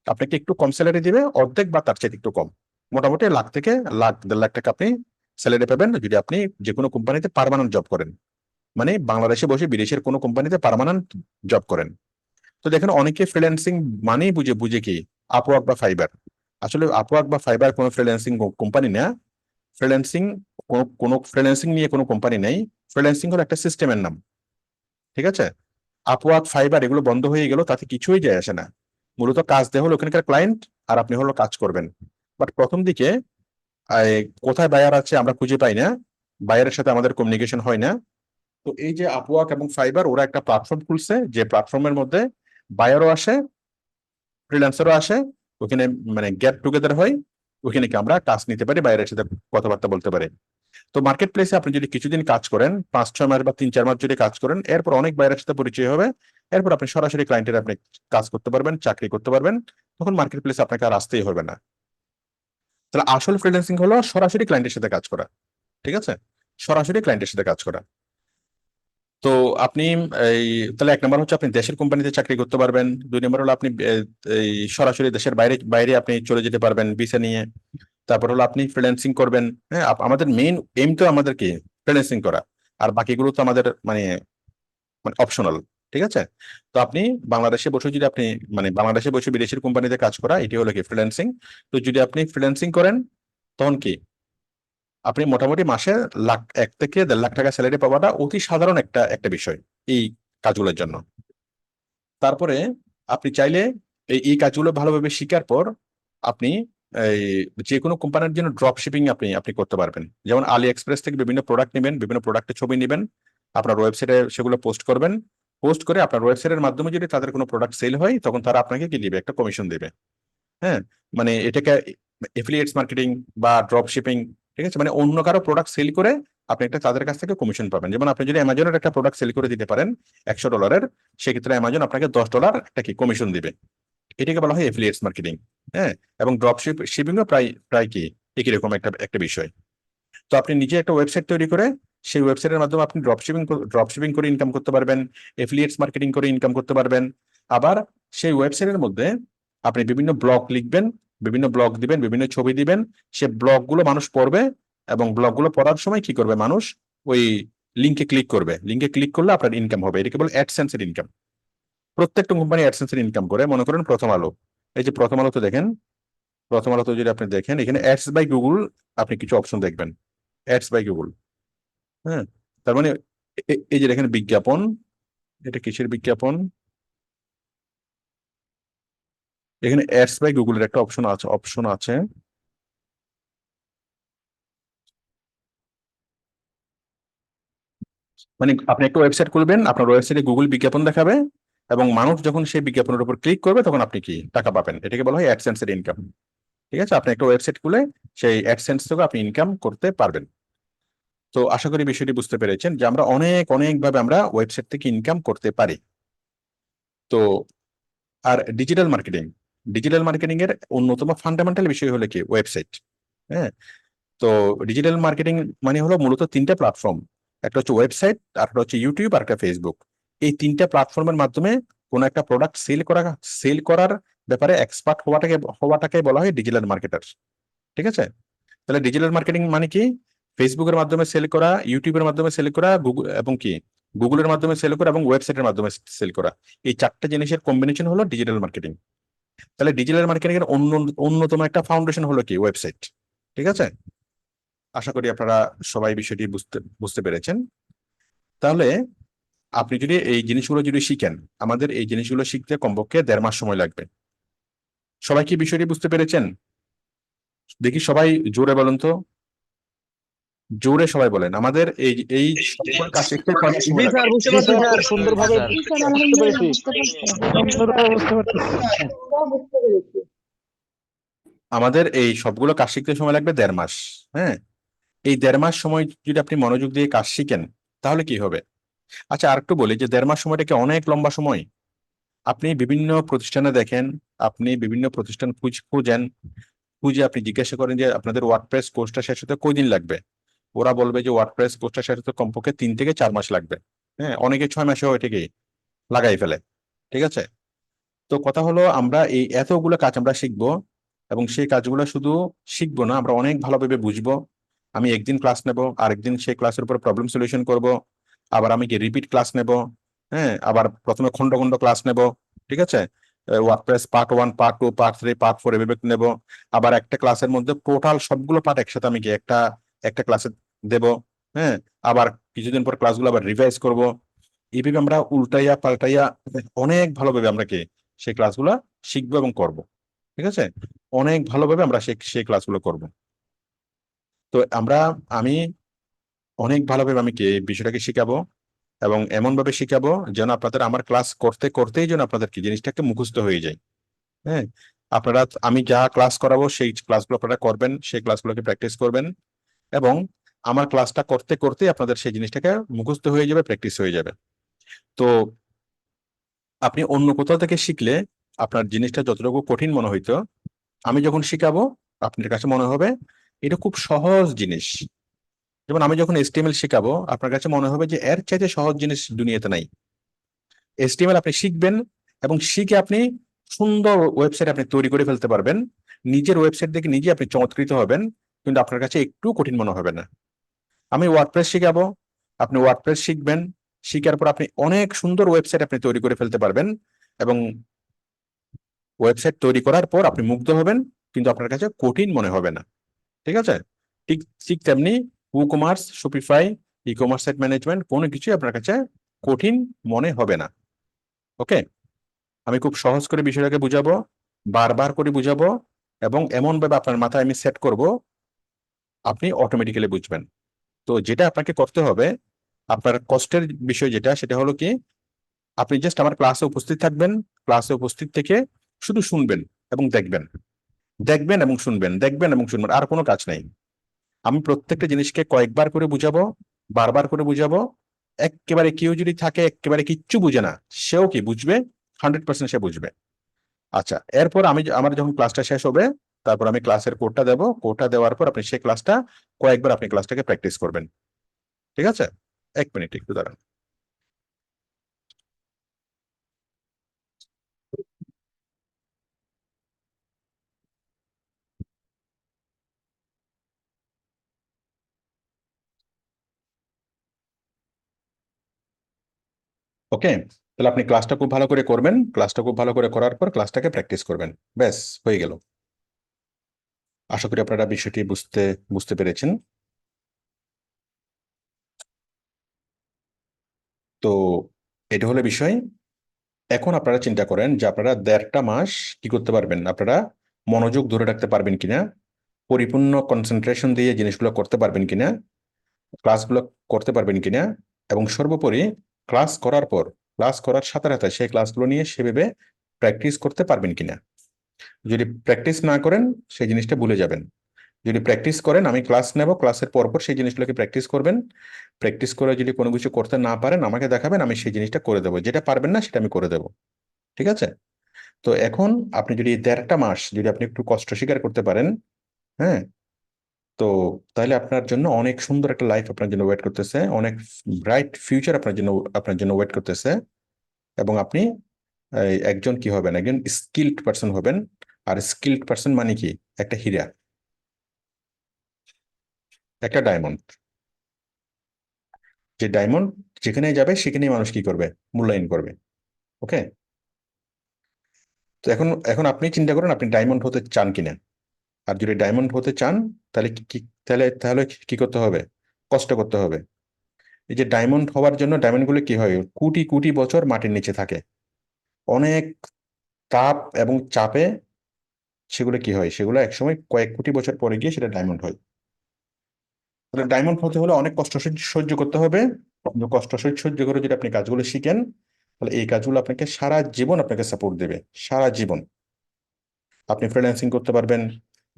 আপনাকে একটু কম স্যালারি দিবে, অর্ধেক বা তার চেয়ে একটু কম। মোটামুটি লাখ থেকে 1.5 লাখ টাকা আপনি স্যালারি পাবেন যদি আপনি যে কোনো কোম্পানিতে পার্মানেন্ট জব করেন, মানে বাংলাদেশে বসে বিদেশের কোনো কোম্পানিতে পার্মানেন্ট জব করেন। তো দেখেন, অনেকে ফ্রিল্যান্সিং মানেই বুঝে বুঝে কি আপওয়ার্ক বা ফাইবার। আসলে আপওয়ার্ক বা ফাইবার কোনো ফ্রিল্যান্সিং কোম্পানি না। ফ্রিল্যান্সিং কোনো ফ্রিল্যান্সিং নিয়ে কোনো কোম্পানি নেই। ফ্রিল্যান্সিং হলো একটা সিস্টেমের নাম, ঠিক আছে? আপওয়ার্ক, ফাইবার এগুলো বন্ধ হয়ে গেল তাতে কিছুই যায় আসে না। মূলত কাজ দেওয়া হলো ওখানকার ক্লায়েন্ট, আর আপনি হলো কাজ করবেন। বাট প্রথম দিকে কোথায় বায়ার আছে আমরা খুঁজে পাই না, বায়ারের সাথে আমাদের কমিউনিকেশন হয় না। তো এই যে আপওয়ার্ক এবং ফাইবার, ওরা একটা প্ল্যাটফর্ম খুলছে, যে প্ল্যাটফর্মের মধ্যে বায়ারও আসে, ফ্রিল্যান্সারও আসে, ওখানে মানে গেট টুগেদার হয়, ওখানে কি আমরা কাজ নিতে পারি, বায়ারের সাথে কথাবার্তা বলতে পারি। তো মার্কেট প্লেসে আপনি যদি কিছুদিন কাজ করেন, 5-6 মাস বা 3-4 মাস যদি কাজ করেন, এরপর অনেক বাইরের সাথে পরিচয় হবে। এরপর আপনি সরাসরি ক্লায়েন্টের আপনি কাজ করতে পারবেন, চাকরি করতে পারবেন। তখন মার্কেট প্লেসে আপনাকে আর আসতেই হবে না। তাহলে আসল ফ্রিল্যান্সিং হলো সরাসরি ক্লায়েন্টের সাথে কাজ করা, ঠিক আছে? সরাসরি ক্লায়েন্টের সাথে কাজ করা। তো আপনি এই তাহলে 1 নম্বর হচ্ছে আপনি দেশের কোম্পানিতে চাকরি করতে পারবেন। 2 নম্বর হলো আপনি এই সরাসরি দেশের বাইরে বাইরে আপনি চলে যেতে পারবেন ভিসা নিয়ে। তারপর হলো আপনি ফ্রিল্যান্সিং করবেন। হ্যাঁ, আমাদের মেইন এম তো আমাদের কি ফ্রিল্যান্সিং করা, আর বাকিগুলো তো আমাদের মানে মানে অপশনাল, ঠিক আছে? তো আপনি বাংলাদেশে বসে যদি আপনি মানে বাংলাদেশে বসে বিদেশের কোম্পানিতে কাজ করা, এটি হলো কি ফ্রিল্যান্সিং। তো যদি আপনি ফ্রিল্যান্সিং করেন, তখন কি আপনি মোটামুটি মাসে 1 থেকে 1.5 লাখ টাকা স্যালারি পাওয়াটা অতি সাধারণ একটা একটা বিষয় এই কাজগুলোর জন্য। তারপরে আপনি চাইলে এই কাজগুলো ভালোভাবে শিখার পর আপনি এই যে কোনো কোম্পানির জন্য ড্রপ শিপিং আপনি আপনি করতে পারবেন। যেমন আলি এক্সপ্রেস থেকে বিভিন্ন প্রোডাক্ট নেবেন, বিভিন্ন প্রোডাক্টের ছবি নেবেন, আপনার ওয়েবসাইটে সেগুলো পোস্ট করবেন। পোস্ট করে আপনার ওয়েবসাইটের মাধ্যমে যদি তাদের কোনো প্রোডাক্ট সেল হয়, তখন তারা আপনাকে কি দিবে, একটা কমিশন দিবে। হ্যাঁ, মানে এটাকে এফিলিয়েটস মার্কেটিং বা ড্রপ শিপিং, ঠিক আছে? মানে অন্য কারো প্রোডাক্ট সেল করে আপনি একটা তাদের কাছ থেকে কমিশন পাবেন। যেমন আপনি যদি অ্যামাজনের একটা প্রোডাক্ট সেল করে দিতে পারেন $100, সেক্ষেত্রে অ্যামাজন আপনাকে $10 একটা কি কমিশন দিবে। এটাকে বলা হয় এফিলিয়েটস মার্কেটিং। হ্যাঁ, এবং ড্রপ শিপিংও প্রায় প্রায় কি একই রকম একটা একটা বিষয়। তো আপনি নিজে একটা ওয়েবসাইট তৈরি করে সেই ওয়েবসাইটের মাধ্যমে আপনি ড্রপ শিপিং করে ইনকাম করতে পারবেন, এফিলিয়েটস মার্কেটিং করে ইনকাম করতে পারবেন। আবার সেই ওয়েবসাইটের মধ্যে আপনি বিভিন্ন ব্লগ লিখবেন, বিভিন্ন ব্লগ দিবেন, বিভিন্ন ছবি দিবেন। সে ব্লগগুলো মানুষ পড়বে, এবং ব্লগগুলো পড়ার সময় কি করবে, মানুষ ওই লিঙ্কে ক্লিক করবে। লিঙ্কে ক্লিক করলে আপনার ইনকাম হবে। এটাকে বলে অ্যাডসেন্সের ইনকাম। প্রত্যেকটা কোম্পানি অ্যাডসেন্সের ইনকাম করে। মনে করেন প্রথম আলো, এই যে প্রথম আলোতে দেখেন, প্রথম আলোতে যদি আপনি দেখেন, এখানে অ্যাডস বাই গুগল আপনি কিছু অপশন দেখবেন, অ্যাডস বাই গুগল। হ্যাঁ, তার মানে এই যে দেখেন বিজ্ঞাপন, এটা কিসের বিজ্ঞাপন, এখানে অ্যাডস বাই গুগলের একটা অপশন আছে। মানে আপনি একটা ওয়েবসাইট খুলবেন, আপনার ওয়েবসাইটে গুগল বিজ্ঞাপন দেখাবে, এবং মানুষ যখন সেই বিজ্ঞাপনের উপর ক্লিক করবে তখন আপনি কি টাকা পাবেন। এটাকে বলা হয় অ্যাডসেন্স এর ইনকাম। ঠিক আছে? আপনি একটা ওয়েবসাইট খুলে সেই অ্যাডসেন্স থেকে আপনি ইনকাম করতে পারবেন। তো আশা করি বিষয়টি বুঝতে পেরেছেন যে আমরা অনেক অনেক ভাবে আমরা ওয়েবসাইট থেকে ইনকাম করতে পারি। তো আর ডিজিটাল মার্কেটিং, ডিজিটাল মার্কেটিং এর অন্যতম ফান্ডামেন্টাল বিষয় হলো কি ওয়েবসাইট। হ্যাঁ, তো ডিজিটাল মার্কেটিং মানে হলো মূলত তিনটা প্ল্যাটফর্ম, একটা হচ্ছে ওয়েবসাইট, আর একটা হচ্ছে ইউটিউব, আর একটা ফেসবুক। এই তিনটা প্ল্যাটফর্মের মাধ্যমে কোনো একটা প্রোডাক্ট সেল করার ব্যাপারে এক্সপার্ট হওয়াটাকে বলা হয় ডিজিটাল মার্কেটার। ঠিক আছে? তাহলে ডিজিটাল মার্কেটিং মানে কি? ফেসবুকের মাধ্যমে সেল করা, ইউটিউবের মাধ্যমে সেল করা, গুগল এবং কি গুগলের মাধ্যমে সেল করা এবং ওয়েবসাইটের মাধ্যমে সেল করা। এই চারটা জিনিসের কম্বিনেশন হলো ডিজিটাল মার্কেটিং। তাহলে ডিজিটাল মার্কেটিং এর অন্যতম একটা ফাউন্ডেশন হলো কি ওয়েবসাইট। ঠিক আছে? আশা করি আপনারা সবাই বিষয়টি বুঝতে বুঝতে পেরেছেন। তাহলে আপনি যদি এই জিনিসগুলো যদি শিখেন, আমাদের এই জিনিসগুলো শিখতে কমপক্ষে 1.5 মাস সময় লাগবে। সবাই কি বিষয়টি বুঝতে পেরেছেন? দেখি সবাই জোরে বলুন তো, জোরে সবাই বলেন। আমাদের এই এই সবগুলো কাজ শিখতে কয় মাস সময় জি লাগবে? স্যার, বুঝতে জি পারছি স্যার, স্যার, জি সুন্দরভাবে স্যার। জি স্যার, বুঝতে আলহামদুলিল্লাহ পেরেছি, বুঝতে পারছি। সুন্দরভাবে বুঝতে পারছি। আমরাও বুঝতে পেরেছি। আমাদের এই সবগুলো কাজ শিখতে সময় লাগবে 1.5 মাস। হ্যাঁ, এই 1.5 মাস সময় যদি আপনি মনোযোগ দিয়ে কাজ শিখেন তাহলে কি হবে? আচ্ছা, আর একটু বলি যে 1.5 মাস সময়টা কি অনেক লম্বা সময়? আপনি বিভিন্ন প্রতিষ্ঠানে দেখেন, আপনি বিভিন্ন প্রতিষ্ঠান খুঁজেন, খুঁজে আপনি জিজ্ঞাসা করেন যে আপনাদের ওয়ার্ডপ্রেস কোর্সটা শেষ হতে কয়দিন লাগবে। ওরা বলবে যে ওয়ার্ডপ্রেস কোর্সটা শেষ হতে কমপক্ষে 3 থেকে 4 মাস লাগবে। হ্যাঁ, অনেকে 6 মাসেও এটাকে লাগাই ফেলে। ঠিক আছে? তো কথা হলো আমরা এই এতগুলো কাজ আমরা শিখবো, এবং সেই কাজগুলো শুধু শিখবো না, আমরা অনেক ভালোভাবে বুঝবো। আমি একদিন ক্লাস নেব, আরেকদিন সেই ক্লাসের উপর প্রবলেম সলিউশন করব, আবার আমি কি রিপিট ক্লাস নেব। হ্যাঁ, আবার প্রথমে খন্ড খন্ড ক্লাস নেব। ঠিক আছে? WordPress part 1, part 2, part 3, part 4 এভাবে নেব। আবার একটা ক্লাসের মধ্যে টোটাল সবগুলো পার্ট একসাথে আমি কি একটা একটা ক্লাসে দেব। হ্যাঁ, আবার কিছুদিন পর ক্লাসগুলো আবার রিভাইজ করব। এইভাবে আমরা উল্টাইয়া পাল্টাইয়া অনেক ভালোভাবে আমরা কি সেই ক্লাসগুলো শিখবো এবং করব। ঠিক আছে? অনেক ভালোভাবে আমরা সেই ক্লাসগুলো করব। তো আমি অনেক ভালোভাবে আমি কি এই বিষয়টাকে শিখাবো, এবং এমন ভাবে শিখাবো যেন আপনাদের আমার ক্লাস করতে করতেই যেন আপনাদের কি জিনিসটাকে মুখস্থ হয়ে যায়। হ্যাঁ, আপনারা আমি যা ক্লাস করাবো সেই ক্লাসগুলো আপনারা করবেন, সেই ক্লাসগুলোকে প্র্যাকটিস করবেন, এবং আমার ক্লাসটা করতে করতেই আপনাদের সেই জিনিসটাকে মুখস্থ হয়ে যাবে, প্র্যাকটিস হয়ে যাবে। তো আপনি অন্য কোথাও থেকে শিখলে আপনার জিনিসটা যতটুকু কঠিন মনে হইতো, আমি যখন শিখাবো আপনার কাছে মনে হবে এটা খুব সহজ জিনিস। যেমন আমি যখন HTML শিখাবো আপনার কাছে মনে হবে যে এর চাইতে সহজ জিনিস দুনিয়াতে নাই। HTML আপনি শিখবেন, এবং শিখে আপনি সুন্দর ওয়েবসাইট আপনি তৈরি করে ফেলতে পারবেন। নিজের ওয়েবসাইট দেখে নিজে আপনি চমৎকৃত হবেন, কিন্তু আপনার কাছে একটু কঠিন মনে হবে না। আমি ওয়ার্ডপ্রেস শিখাবো, আপনি ওয়ার্ডপ্রেস শিখবেন, শিখার পর আপনি অনেক সুন্দর ওয়েবসাইট আপনি তৈরি করে ফেলতে পারবেন, এবং ওয়েবসাইট তৈরি করার পর আপনি মুগ্ধ হবেন, কিন্তু আপনার কাছে কঠিন মনে হবে না। ঠিক আছে? ঠিক ঠিক তেমনি commerce, Shopify, e-commerce site management কোনো কিছুই আপনার কাছে কঠিন মনে হবে না। ওকে, আমি খুব সহজ করে বিষয়টাকে বুঝাবো, বারবার করে বুঝাবো, এবং এমন ভাবে আপনার মাথায় আমি সেট করব আপনি অটোমেটিক্যালি বুঝবেন। তো যেটা আপনাকে করতে হবে, আপনার কষ্টের বিষয় যেটা সেটা হলো কি, আপনি জাস্ট আমার ক্লাসে উপস্থিত থাকবেন, ক্লাসে উপস্থিত থেকে শুধু শুনবেন এবং দেখবেন, দেখবেন এবং শুনবেন, দেখবেন এবং শুনবেন, আর কোনো কাজ নাই। আমি প্রত্যেকটা জিনিসকে কয়েকবার করে বুঝাবো, বারবার করে বুঝাবো। একেবারে কেউ যদি থাকে একেবারে কিচ্ছু বুঝে না, সেও কি বুঝবে, 100% সে বুঝবে। আচ্ছা, এরপর আমার যখন ক্লাসটা শেষ হবে, তারপর আমি ক্লাসের কোডটা দেবো, কোডটা দেওয়ার পর আপনি সেই ক্লাসটা কয়েকবার আপনি ক্লাসটাকে প্র্যাকটিস করবেন। ঠিক আছে? 1 মিনিট একটু দাঁড়ান। ওকে, তাহলে আপনি ক্লাসটা খুব ভালো করে করবেন, ক্লাসটা খুব ভালো করে করার পর ক্লাসটাকে প্র্যাকটিস করবেন। ব্যাস, হয়ে গেল। আশা করি আপনারা বিষয়টি বুঝতে বুঝতে পেরেছেন। তো এটা হলো বিষয়। এখন আপনারা চিন্তা করেন যে আপনারা 1.5 মাস কি করতে পারবেন, আপনারা মনোযোগ ধরে রাখতে পারবেন কিনা, পরিপূর্ণ কনসেন্ট্রেশন দিয়ে জিনিসগুলো করতে পারবেন কিনা, ক্লাসগুলো করতে পারবেন কিনা, এবং সর্বোপরি ক্লাস করার পর, ক্লাস করার সাথে সাথে সেই ক্লাসগুলো নিয়ে সেভাবে প্র্যাকটিস করতে পারবেন কিনা। যদি প্র্যাকটিস না করেন সেই জিনিসটা ভুলে যাবেন। যদি প্র্যাকটিস করেন, আমি ক্লাস নেব, ক্লাসের পরপর সেই জিনিসগুলোকে প্র্যাকটিস করবেন। প্র্যাকটিস করে যদি কোনো কিছু করতে না পারেন আমাকে দেখাবেন, আমি সেই জিনিসটা করে দেবো, যেটা পারবেন না সেটা আমি করে দেবো। ঠিক আছে? তো এখন আপনি যদি ১.৫টা মাস যদি আপনি একটু কষ্ট স্বীকার করতে পারেন, হ্যাঁ, তো তাহলে আপনার জন্য অনেক সুন্দর একটা লাইফ আপনার জন্য ওয়েট করতেছে, অনেক ব্রাইট ফিউচার আপনার জন্য ওয়েট করতেছে। এবং আপনি একজন কি হবেন, একজন স্কিল্ড পার্সন হবেন। আর স্কিল্ড পার্সন মানে কি? একটা হীরা, একটা ডায়মন্ড। যে ডায়মন্ড যেখানে যাবে সেখানেই মানুষ কি করবে? মূল্যায়ন করবে। ওকে। তো এখন এখন আপনি চিন্তা করেন আপনি ডায়মন্ড হতে চান কিনা। আর যদি ডায়মন্ড হতে চান তাহলে তাহলে তাহলে কি করতে হবে? কষ্ট করতে হবে। এই যে ডায়মন্ড হওয়ার জন্য ডায়মন্ড গুলো কি হয়, কোটি কোটি বছর মাটির নিচে থাকে, অনেক তাপ এবং চাপে সেগুলো কি হয়, সেগুলো একসময় কয়েক কোটি বছর পরে গিয়ে সেটা ডায়মন্ড হয়। তাহলে ডায়মন্ড হতে হলে অনেক কষ্ট সহ্য করতে হবে। কিন্তু কষ্ট সহ্য করে যদি আপনি কাজগুলো শিখেন, তাহলে এই কাজগুলো আপনাকে সারা জীবন আপনাকে সাপোর্ট দেবে, সারা জীবন। আপনি ফ্রিল্যান্সিং করতে পারবেন,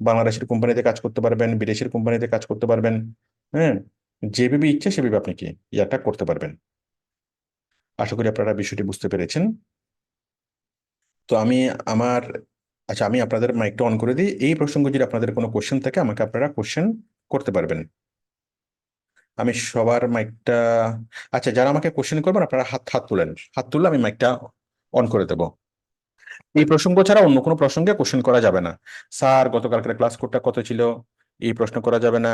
বাংলাদেশের কোম্পানিতে কাজ করতে পারবেন, বিদেশের কোম্পানিতে কাজ করতে পারবেন। হ্যাঁ, যেভাবে ইচ্ছে সেভাবে আপনি কি ইয়াটা করতে পারবেন। আশা করি আপনারা বিষয়টি বুঝতে পেরেছেন। তো আমার আচ্ছা, আমি আপনাদের মাইকটা অন করে দিই। এই প্রসঙ্গে যদি আপনাদের কোনো কোশ্চেন থাকে আমাকে আপনারা কোশ্চেন করতে পারবেন। আমি সবার মাইকটা, আচ্ছা, যারা আমাকে কোশ্চেন করবেন আপনারা হাত হাত তুলেন, হাত তুললে আমি মাইকটা অন করে দেব। এই প্রসঙ্গ ছাড়া অন্য কোনো প্রসঙ্গে কোশ্চেন করা যাবে না। স্যার গতকালকের ক্লাস কোডটা কত ছিল, এই প্রশ্ন করা যাবে না।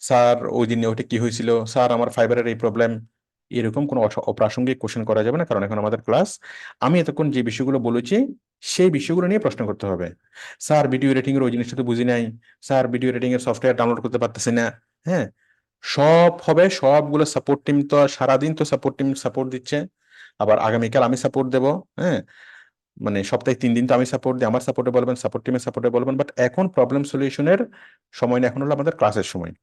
স্যার ওই দিন ওইটা কি হয়েছিল, স্যার আমার ফাইবারের এই প্রবলেম, এরকম কোনো অপ্রাসঙ্গিক কোশ্চেন করা যাবে না, কারণ এখন আমাদের ক্লাস। আমি এতক্ষণ যে বিষয়গুলো বলেছি সেই বিষয়গুলো নিয়ে প্রশ্ন করতে হবে। স্যার ভিডিও এডিটিং এর ওই জিনিসটা তো বুঝি নাই, স্যার ভিডিও এডিটিং এর সফটওয়্যার ডাউনলোড করতে পারতেছি না। হ্যাঁ, সব হবে, সবগুলো সাপোর্ট টিম তো সারাদিন তো সাপোর্ট টিম সাপোর্ট দিচ্ছে। আবার আগামীকাল আমি সাপোর্ট দেবো। হ্যাঁ, মানে সপ্তাহে 3 দিন তো আমি সাপোর্ট দিই, আমার সাপোর্টে বলবেন, সাপোর্ট টিমের সাপোর্টে বলবেন। বাট এখন প্রবলেম সলিউশনের সময় না, এখন হলো আমাদের ক্লাসের সময়।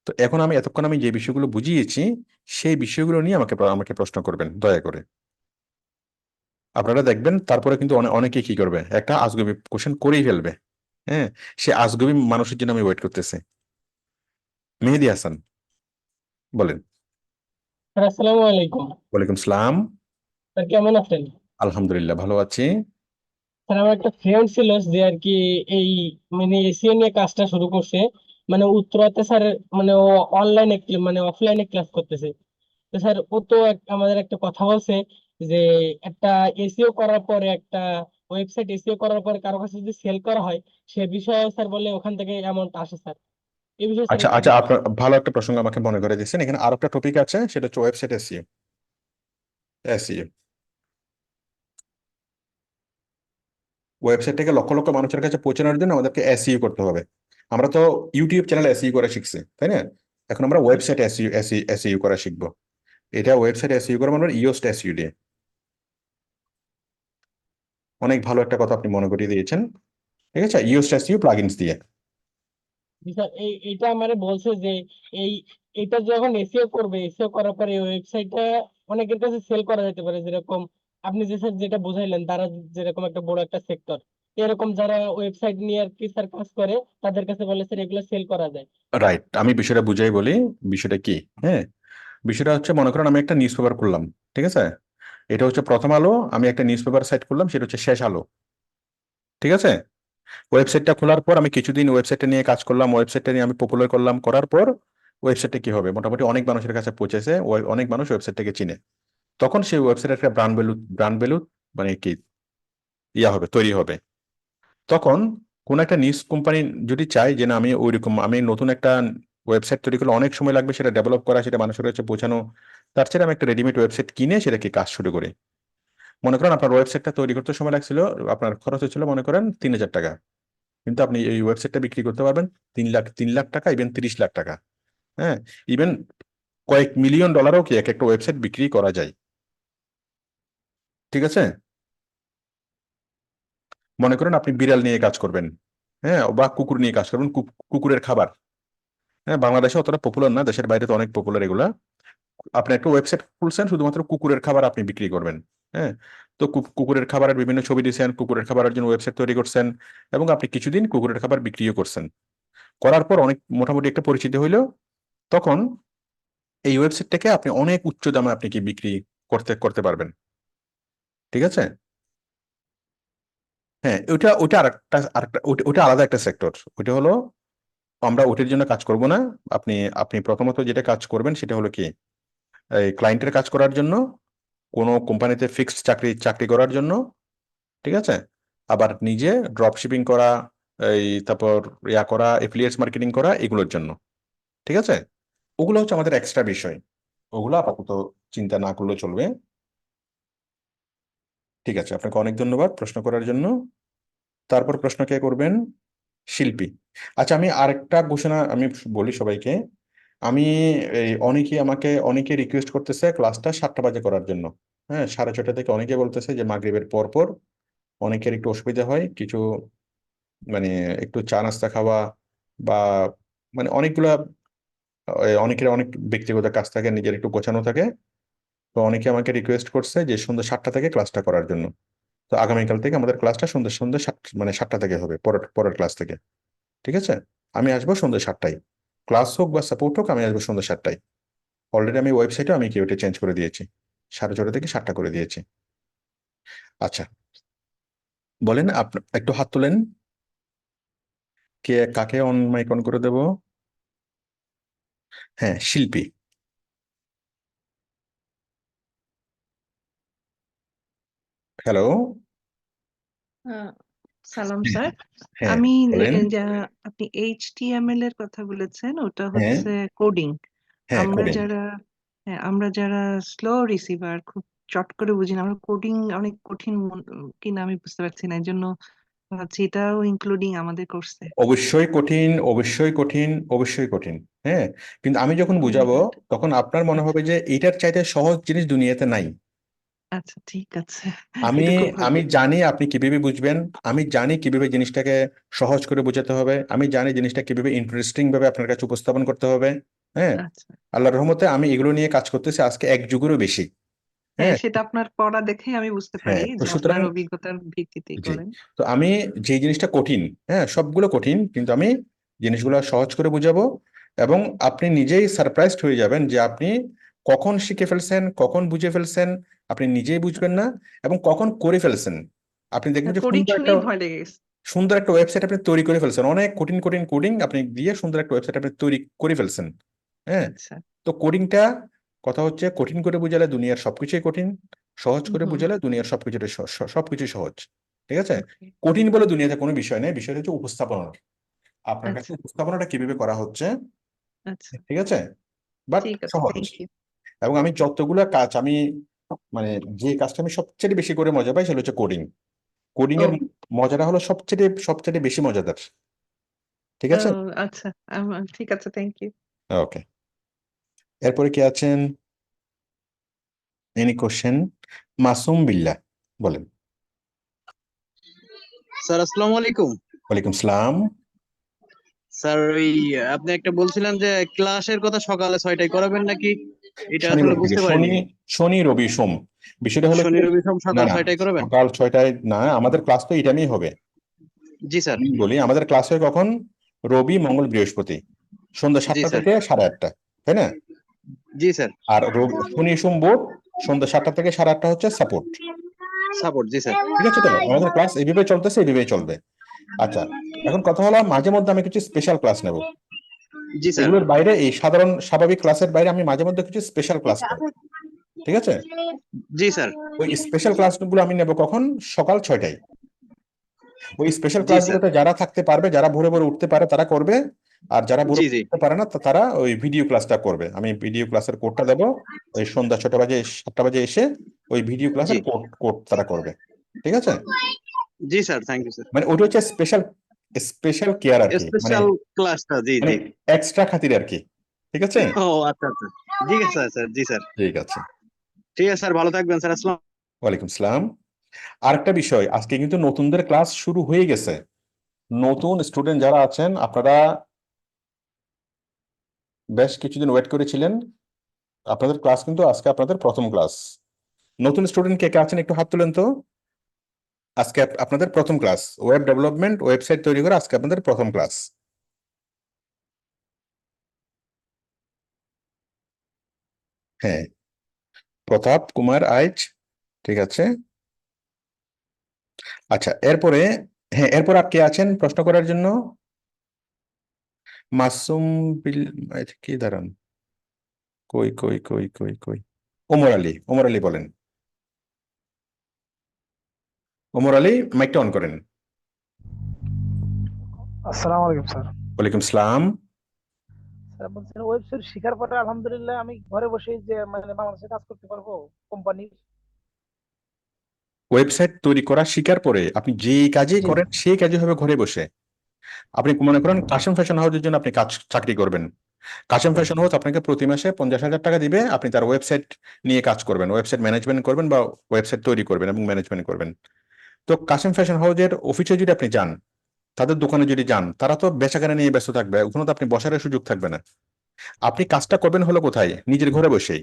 তো এখন আমি এতক্ষণ আমি যে বিষয়গুলো বুঝিয়েছি সেই বিষয়গুলো নিয়ে আমাকে আমাকে প্রশ্ন করবেন দয়া করে। আপনারা দেখবেন তারপরে কিন্তু অনেকে কি করবে, একটা আজগুবি কোশ্চেন করেই ফেলবে। হ্যাঁ, সে আজগুবি মানুষের জন্য আমি ওয়েট করতেছি। মেহেদী হাসান, বলেন। স্যার আসসালামু আলাইকুম। ওয়ালাইকুম সালাম। স্যার কেমন আছেন? আলহামদুলিল্লাহ, ভালো আছি। স্যার আমার একটা ফ্রেন্ড ছিল যে আর কি এই মানে এসিও নিয়ে কাজটা শুরু করছে, মানে উত্তরাতে স্যার, মানে ও অনলাইনে মানে অফলাইনে ক্লাস করতেছে। তো স্যার ও তো আমাদের একটা কথা বলছে যে একটা এসিও করার পরে একটা ওয়েবসাইট এসিও করার পরে কারো কাছে যদি সেল করা হয় সে বিষয়ে স্যার বলে ওখান থেকে অ্যামাউন্ট আসে স্যার। এই বিষয়ে স্যার আচ্ছা একটু আচ্ছা, আপনার ভালো একটা প্রসঙ্গ আমাকে মনে করে দিচ্ছেন। এখানে আরো একটা টপিক আছে, সেটা হচ্ছে website SEO. SEO ওয়েবসাইটটাকে lakh lakh মানুষের কাছে পৌঁছানোর জন্য আমাদেরকে এসইও করতে হবে। আমরা তো ইউটিউব চ্যানেল এসইও করা শিখছি, তাই না? এখন আমরা ওয়েবসাইট এসইও এসইও করা শিখবো। এটা ওয়েবসাইট এসইও করা মানে ইওস্ট এসইও দিয়ে। অনেক ভালো একটা কথা আপনি মনে করিয়ে দিয়েছেন। ঠিক আছে, ইওস্ট এসইও প্লাগইনস দিয়ে। জি স্যার, এইটা আমারে বলছে যে এই এটা যখন এসইও করবে, এসইও করার পরে ওয়েবসাইটটা অনেকের কাছে সেল করা যেতে পারে, যেরকম আপনি যে স্যার যেটা বুঝাইলেন, তারা যেরকম একটা বড় একটা সেক্টর, এরকম যারা ওয়েবসাইট নিয়ে আর কি স্যার কাজ করে তাদের কাছে বলে স্যার এগুলো সেল করা যায়। রাইট, আমি বিষয়টা বুঝাই বলি। বিষয়টা কি? হ্যাঁ, বিষয়টা হচ্ছে, মনে করেন আমি একটা নিউজ পেপার করলাম। ঠিক আছে, এটা হচ্ছে প্রথম আলো। আমি একটা নিউজ পেপার সাইট করলাম, সেটা হচ্ছে শেষ আলো। ঠিক আছে, ওয়েবসাইটটা খোলার পর আমি কিছুদিন ওয়েবসাইটটা নিয়ে কাজ করলাম, ওয়েবসাইটটা নিয়ে আমি পপুলার করলাম, করার পর ওয়েবসাইটটা কি হবে, মোটামুটি অনেক মানুষের কাছে পৌঁছেছে, অনেক মানুষ ওয়েবসাইটটাকে চিনে। তখন সেই ওয়েবসাইটের একটা ব্র্যান্ড ভ্যালু মানে কি ইয়া হবে, তৈরি হবে। তখন কোন একটা নিউজ কোম্পানি যদি চায় যে না, আমি ওইরকম আমি নতুন একটা ওয়েবসাইট তৈরি করলে অনেক সময় লাগবে সেটা ডেভেলপ করা, সেটা মানুষের কাছে পৌঁছানো, তার চেয়ে আমি একটা রেডিমেড ওয়েবসাইট কিনে সেটাকে কাজ শুরু করি। মনে করেন আপনার ওয়েবসাইটটা তৈরি করতে সময় লাগছিল, আপনার খরচ হচ্ছিল মনে করেন 3,000 টাকা। কিন্তু আপনি এই ওয়েবসাইটটা বিক্রি করতে পারবেন 3 লাখ টাকা, ইভেন 30 লাখ টাকা। হ্যাঁ, ইভেন কয়েক মিলিয়ন ডলারও কি এক একটা ওয়েবসাইট বিক্রি করা যায়। ঠিক আছে, মনে করেন আপনি বিড়াল নিয়ে কাজ করবেন, হ্যাঁ, বা কুকুর নিয়ে কাজ করবেন, কুকুরের খাবার। হ্যাঁ, বাংলাদেশে অতটা পপুলার না, দেশের বাইরে তো অনেক পপুলার এগুলা। আপনি একটা ওয়েবসাইট খুলছেন শুধুমাত্র কুকুরের খাবার আপনি বিক্রি করবেন। হ্যাঁ, তো কুকুরের খাবারের বিভিন্ন ছবি দিয়েছেন, কুকুরের খাবারের জন্য ওয়েবসাইট তৈরি করছেন, এবং আপনি কিছুদিন কুকুরের খাবার বিক্রিও করছেন। করার পর অনেক মোটামুটি একটা পরিচিতি হইলো। তখন এই ওয়েবসাইটটাকে আপনি অনেক উচ্চ দামে আপনি কি বিক্রি করতে করতে পারবেন। ঠিক আছে, হ্যাঁ, ওটা ওটা আরেকটা ওটা আলাদা একটা সেক্টর। ওটা হলো, আমরা ওটার জন্য কাজ করব না। আপনি আপনি প্রথমত যেটা কাজ করবেন সেটা হলো কি, এই ক্লায়েন্টের কাজ করার জন্য, কোনো কোম্পানিতে ফিক্সড চাকরি করার জন্য, ঠিক আছে? আবার নিজে ড্রপ শিপিং করা, এই তারপর করা, এফিলিয়েটস মার্কেটিং করা, এগুলোর জন্য, ঠিক আছে? ওগুলো হচ্ছে আমাদের এক্সট্রা বিষয়। ওগুলো আপাতত চিন্তা না করলে চলবে। ঠিক আছে, আপনাকে অনেক ধন্যবাদ প্রশ্ন করার জন্য। তারপর প্রশ্ন কে করবেন? শিল্পী। আচ্ছা, আমি আরেকটা ঘোষণা আমি বলি সবাইকে। আমি অনেকে রিকোয়েস্ট করতেছে ক্লাসটা 7টা বাজে করার জন্য। হ্যাঁ, 6:30 থেকে অনেকে বলতেছে যে মাগরিবের পর পর অনেকের একটু অসুবিধা হয় কিছু, মানে একটু চা নাস্তা খাওয়া বা মানে অনেকগুলা, অনেকের অনেক ব্যক্তিগত কাজ থাকে, নিজের একটু গোছানো থাকে। তো অনেকে আমাকে রিকোয়েস্ট করছে যে সন্ধ্যা 7টা থেকে ক্লাসটা করার জন্য। তো আগামীকাল থেকে আমাদের ক্লাসটা সন্ধ্যা সন্ধ্যা 7টা থেকে হবে, পরের পরের ক্লাস থেকে। ঠিক আছে, আমি আসবো সন্ধ্যা 7টায়। ক্লাস হোক বা সাপোর্ট হোক, আমি আসবো সন্ধ্যা 7টায়। অলরেডি আমি ওয়েবসাইটে আমি কি ওটা চেঞ্জ করে দিয়েছি, 6:30 থেকে 7টা করে দিয়েছি। আচ্ছা, বলেন একটু হাত তোলেন, কে কাকে অন মাইক অন করে দেব? হ্যাঁ, শিল্পী। হ্যালো। আহ, সালাম স্যার। হ্যাঁ, আমি বলেন। যা আপনি এইচটিএমএল এর কথা বলেছেন ওটা হ্যাঁ, হচ্ছে কোডিং। হ্যাঁ, আমরা করেন। যারা আমরা যারা স্লো রিসিভার খুব চট করে বুঝি না, আমরা কোডিং অনেক কঠিন কিনা আমি বুঝতে পারছি না, এই জন্য ভাবছি এটাও ইনক্লুডিং আমাদের কোর্সে। অবশ্যই কঠিন, অবশ্যই কঠিন, অবশ্যই কঠিন। হ্যাঁ, কিন্তু আমি যখন ও মাই বুঝাবো গড। তখন আপনার মনে আচ্ছা হবে যে এইটার চাইতে সহজ জিনিস দুনিয়াতে নাই। আচ্ছা, ঠিক আছে। আমি এটা খুব ভালো। আমি জানি আপনি কিভাবে বুঝবেন। আমি জানি কিভাবে জিনিসটাকে সহজ করে বোঝাতে হবে। আমি জানি জিনিসটা কিভাবে ইন্টারেস্টিং ভাবে আপনার কাছে উপস্থাপন করতে হবে। হ্যাঁ, আচ্ছা, আল্লাহর রহমতে আমি এগুলো নিয়ে কাজ করতেছি আজকে 1 যুগেরও বেশি। হ্যাঁ হ্যাঁ, সেটা আপনার পড়া দেখে আমি বুঝতে পারি হ্যাঁ, তো যে সুতরাং, আপনার অভিজ্ঞতার ভিত্তিতেই জি, করেন। তো আমি যে জিনিসটা কঠিন, হ্যাঁ সবগুলো কঠিন, কিন্তু আমি জিনিসগুলো সহজ করে বুঝাবো। এবং আপনি নিজেই সারপ্রাইজড হয়ে যাবেন যে আপনি কখন শিখে ফেলছেন, কখন বুঝে ফেলছেন, আপনি নিজেই বুঝবেন না, এবং কখন করে ফেলছেন। আপনি দেখবেন যে কোডিং শুনেই ভয় লেগে গেছে। সুন্দর একটা ওয়েবসাইট আপনি তৈরি করে ফেলছেন, অনেক কঠিন কঠিন কোডিং আপনি দিয়ে সুন্দর একটা ওয়েবসাইট আপনি তৈরি করে ফেলছেন। হ্যাঁ, আচ্ছা। তো কোডিংটা, কথা হচ্ছে কঠিন করে বুঝালে দুনিয়ার সবকিছুই কঠিন, সহজ করে হুম। বুঝালে দুনিয়ার সবকিছুই সহজ। ঠিক আছে? ওকে। কঠিন বলে দুনিয়াতে কোনো বিষয় নেই, বিষয় হচ্ছে উপস্থাপনা। আপনার কাছে আচ্ছা উপস্থাপনাটা কিভাবে করা হচ্ছে, আচ্ছা, ঠিক আছে? বাট ঠিক আছে, সহজ। Thank you. এবং আমি যতগুলো কাজ আমি, মানে যে কাজটা আমি সবচেয়ে বেশি করে মজা পাই সেটা হচ্ছে কোডিং। কোডিং ও এর মজাটা হলো সবচেয়ে সবচেয়ে বেশি মজাদার। ঠিক ও আছে? আচ্ছা, ঠিক আছে, থ্যাংক ইউ। ওকে, এরপরে কে আছেন? Any question? মাসুম বিল্লাহ, বলেন। স্যার আসসালামু আলাইকুম। ওয়ালাইকুম সালাম। স্যার ওই আপনি একটা বলছিলেন যে ক্লাসের কথা সকালে 6টায় করাবেন নাকি, এটা শনি আসলে রবি থেকে বুঝতে পারিনি। শনি রবি সোম। বিষয়টা হলো শনি কি, রবি সোম না সকাল না, 6টায় করাবেন? সকাল 6টায় না, আমাদের ক্লাস তো এই টাইমেই হবে। জি স্যার। আমি বলি আমাদের ক্লাস হয় কখন? রবি মঙ্গল বৃহস্পতি, সন্ধ্যা জি 7টা স্যার। থেকে 8:30, তাই না? জি স্যার। আর শনি সোম বুধ সন্ধ্যা 7টা থেকে 8:30 হচ্ছে সাপোর্ট। সাপোর্ট, জি স্যার। ঠিক আছে, তো আমাদের ক্লাস এইভাবে চলতেছে, এইভাবেই চলবে। আচ্ছা, এখন কথা হলো মাঝে মধ্যে আমি কিছু স্পেশাল ক্লাস নেব। জি স্যার। এগুলোর বাইরে, এই সাধারণ স্বাভাবিক ক্লাসের বাইরে আমি মাঝে মধ্যে কিছু স্পেশাল ক্লাস নেব। ঠিক আছে? জি স্যার। ওই স্পেশাল ক্লাসগুলো আমি নেব কখন? সকাল 6টায়। ওই স্পেশাল জি স্যার। ক্লাসগুলোতে যারা থাকতে পারবে, যারা ভোরে ভোরে উঠতে পারে তারা করবে। আর যারা ভোরে জি জি। উঠতে পারে না তারা ওই ভিডিও ক্লাসটা করবে। আমি ভিডিও ক্লাসের কোডটা দেবো, ওই সন্ধ্যা 6টা বাজে 7টা বাজে এসে ওই ভিডিও জি ক্লাসের কোড কোড তারা করবে। ঠিক আছে? জি স্যার, থ্যাংক ইউ স্যার। মানে ওটা হচ্ছে স্পেশাল, স্পেশাল কেয়ার আর কি, মানে স্পেশাল ক্লাসটা, জি মানে জি। এক্সট্রা খাতির আর কি। ঠিক আছে? ও আচ্ছা আচ্ছা, ঠিক আছে স্যার। জি স্যার। ঠিক আছে। ঠিক আছে স্যার, ভালো থাকবেন স্যার। আসসালাম। ওয়ালাইকুম সালাম। আরেকটা বিষয়, আজকে কিন্তু নতুনদের ক্লাস শুরু হয়ে গেছে। নতুন স্টুডেন্ট যারা আছেন আপনারা বেশ কিছুদিন ওয়েট করেছিলেন, আপনাদের ক্লাস কিন্তু আজকে আপনাদের প্রথম ক্লাস। নতুন স্টুডেন্ট কে কে আছেন একটু হাত তুলেন তো। আজকে আপনাদের প্রথম ক্লাস, ওয়েব ডেভেলপমেন্ট, ওয়েবসাইট তৈরি করা আজকে আপনাদের প্রথম ক্লাস। হ্যাঁ, প্রতাপ কুমার আইচ, ঠিক আছে। আচ্ছা, এরপরে হ্যাঁ, এরপর আর কে আছেন প্রশ্ন করার জন্য? মাসুম বিল, কি দাঁড়ান, কই কই কই কই কই, ওমর আলী, ওমর আলী বলেন। ওমর আলী, মাইকটা অন করেন। আসসালামু আলাইকুম স্যার। ওয়ালাইকুম সালাম। স্যার বলছেন ওয়েবসাইট শেখার পরে আলহামদুলিল্লাহ আমি ঘরে বসেই যে মানে বাংলাদেশে কাজ করতে পারবো কোম্পানির। ওয়েবসাইট তৈরি করা শিকার পরে আপনি যে কাজই জি করেন সেই কাজই হবে ঘরে বসে। আপনি মনে করেন কাশেম ফ্যাশন হাউসের জন্য আপনি কাজ চাকরি করবেন, কাশেম ফ্যাশন হাউস আপনাকে প্রতি মাসে 50,000 টাকা দিবে, আপনি তার ওয়েবসাইট নিয়ে কাজ করবেন, ওয়েবসাইট ম্যানেজমেন্ট করবেন বা ওয়েবসাইট তৈরি করবেন এবং ম্যানেজমেন্ট করবেন। তো কাশেম ফ্যাশন হাউসের অফিসে যদি আপনি যান, তাদের দোকানে যদি যান, তারা তো বেচাকেনা নিয়ে ব্যস্ত থাকবে, ওখানে তো আপনি বসার সুযোগ থাকবে না। আপনি কাজটা করবেন হলো কোথায়? নিজের ঘরে বসেই।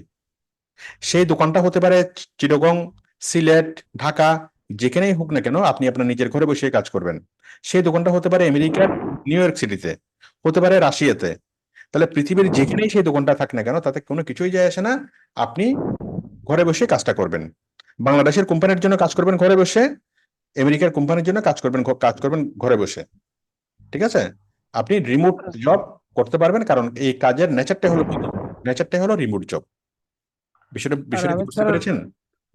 সেই দোকানটা হতে পারে চিটাগং, সিলেট, ঢাকা, যেখানেই হোক না কেন, আপনি আপনার নিজের ঘরে বসে কাজ করবেন। সেই দোকানটা হতে পারে আমেরিকার নিউ ইয়র্ক সিটিতে, হতে পারে রাশিয়াতে। তাহলে পৃথিবীর যেখানেই সেই দোকানটা থাক না কেন, তাতে কোনো কিছুই যায় আসে না, আপনি ঘরে বসে কাজটা করবেন। বাংলাদেশের কোম্পানির জন্য কাজ করবেন ঘরে বসে, আমেরিকার কোম্পানির জন্য কাজ করবেন ঘরে বসে। ঠিক আছে? আপনি রিমোট জব করতে পারবেন, কারণ এই কাজের নেচারটাই হলো রিমোট জব। বিষয়টা আর বিষয়টা কি আমি বুঝতে স্যার, পেরেছেন?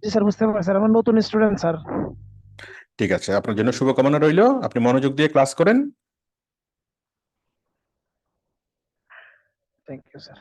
জি স্যার বুঝতে পারছি স্যার, আমার নতুন স্টুডেন্ট স্যার। ঠিক আছে, আপনার জন্য শুভকামনা রইলো, আপনি মনোযোগ দিয়ে ক্লাস করেন। Thank you sir.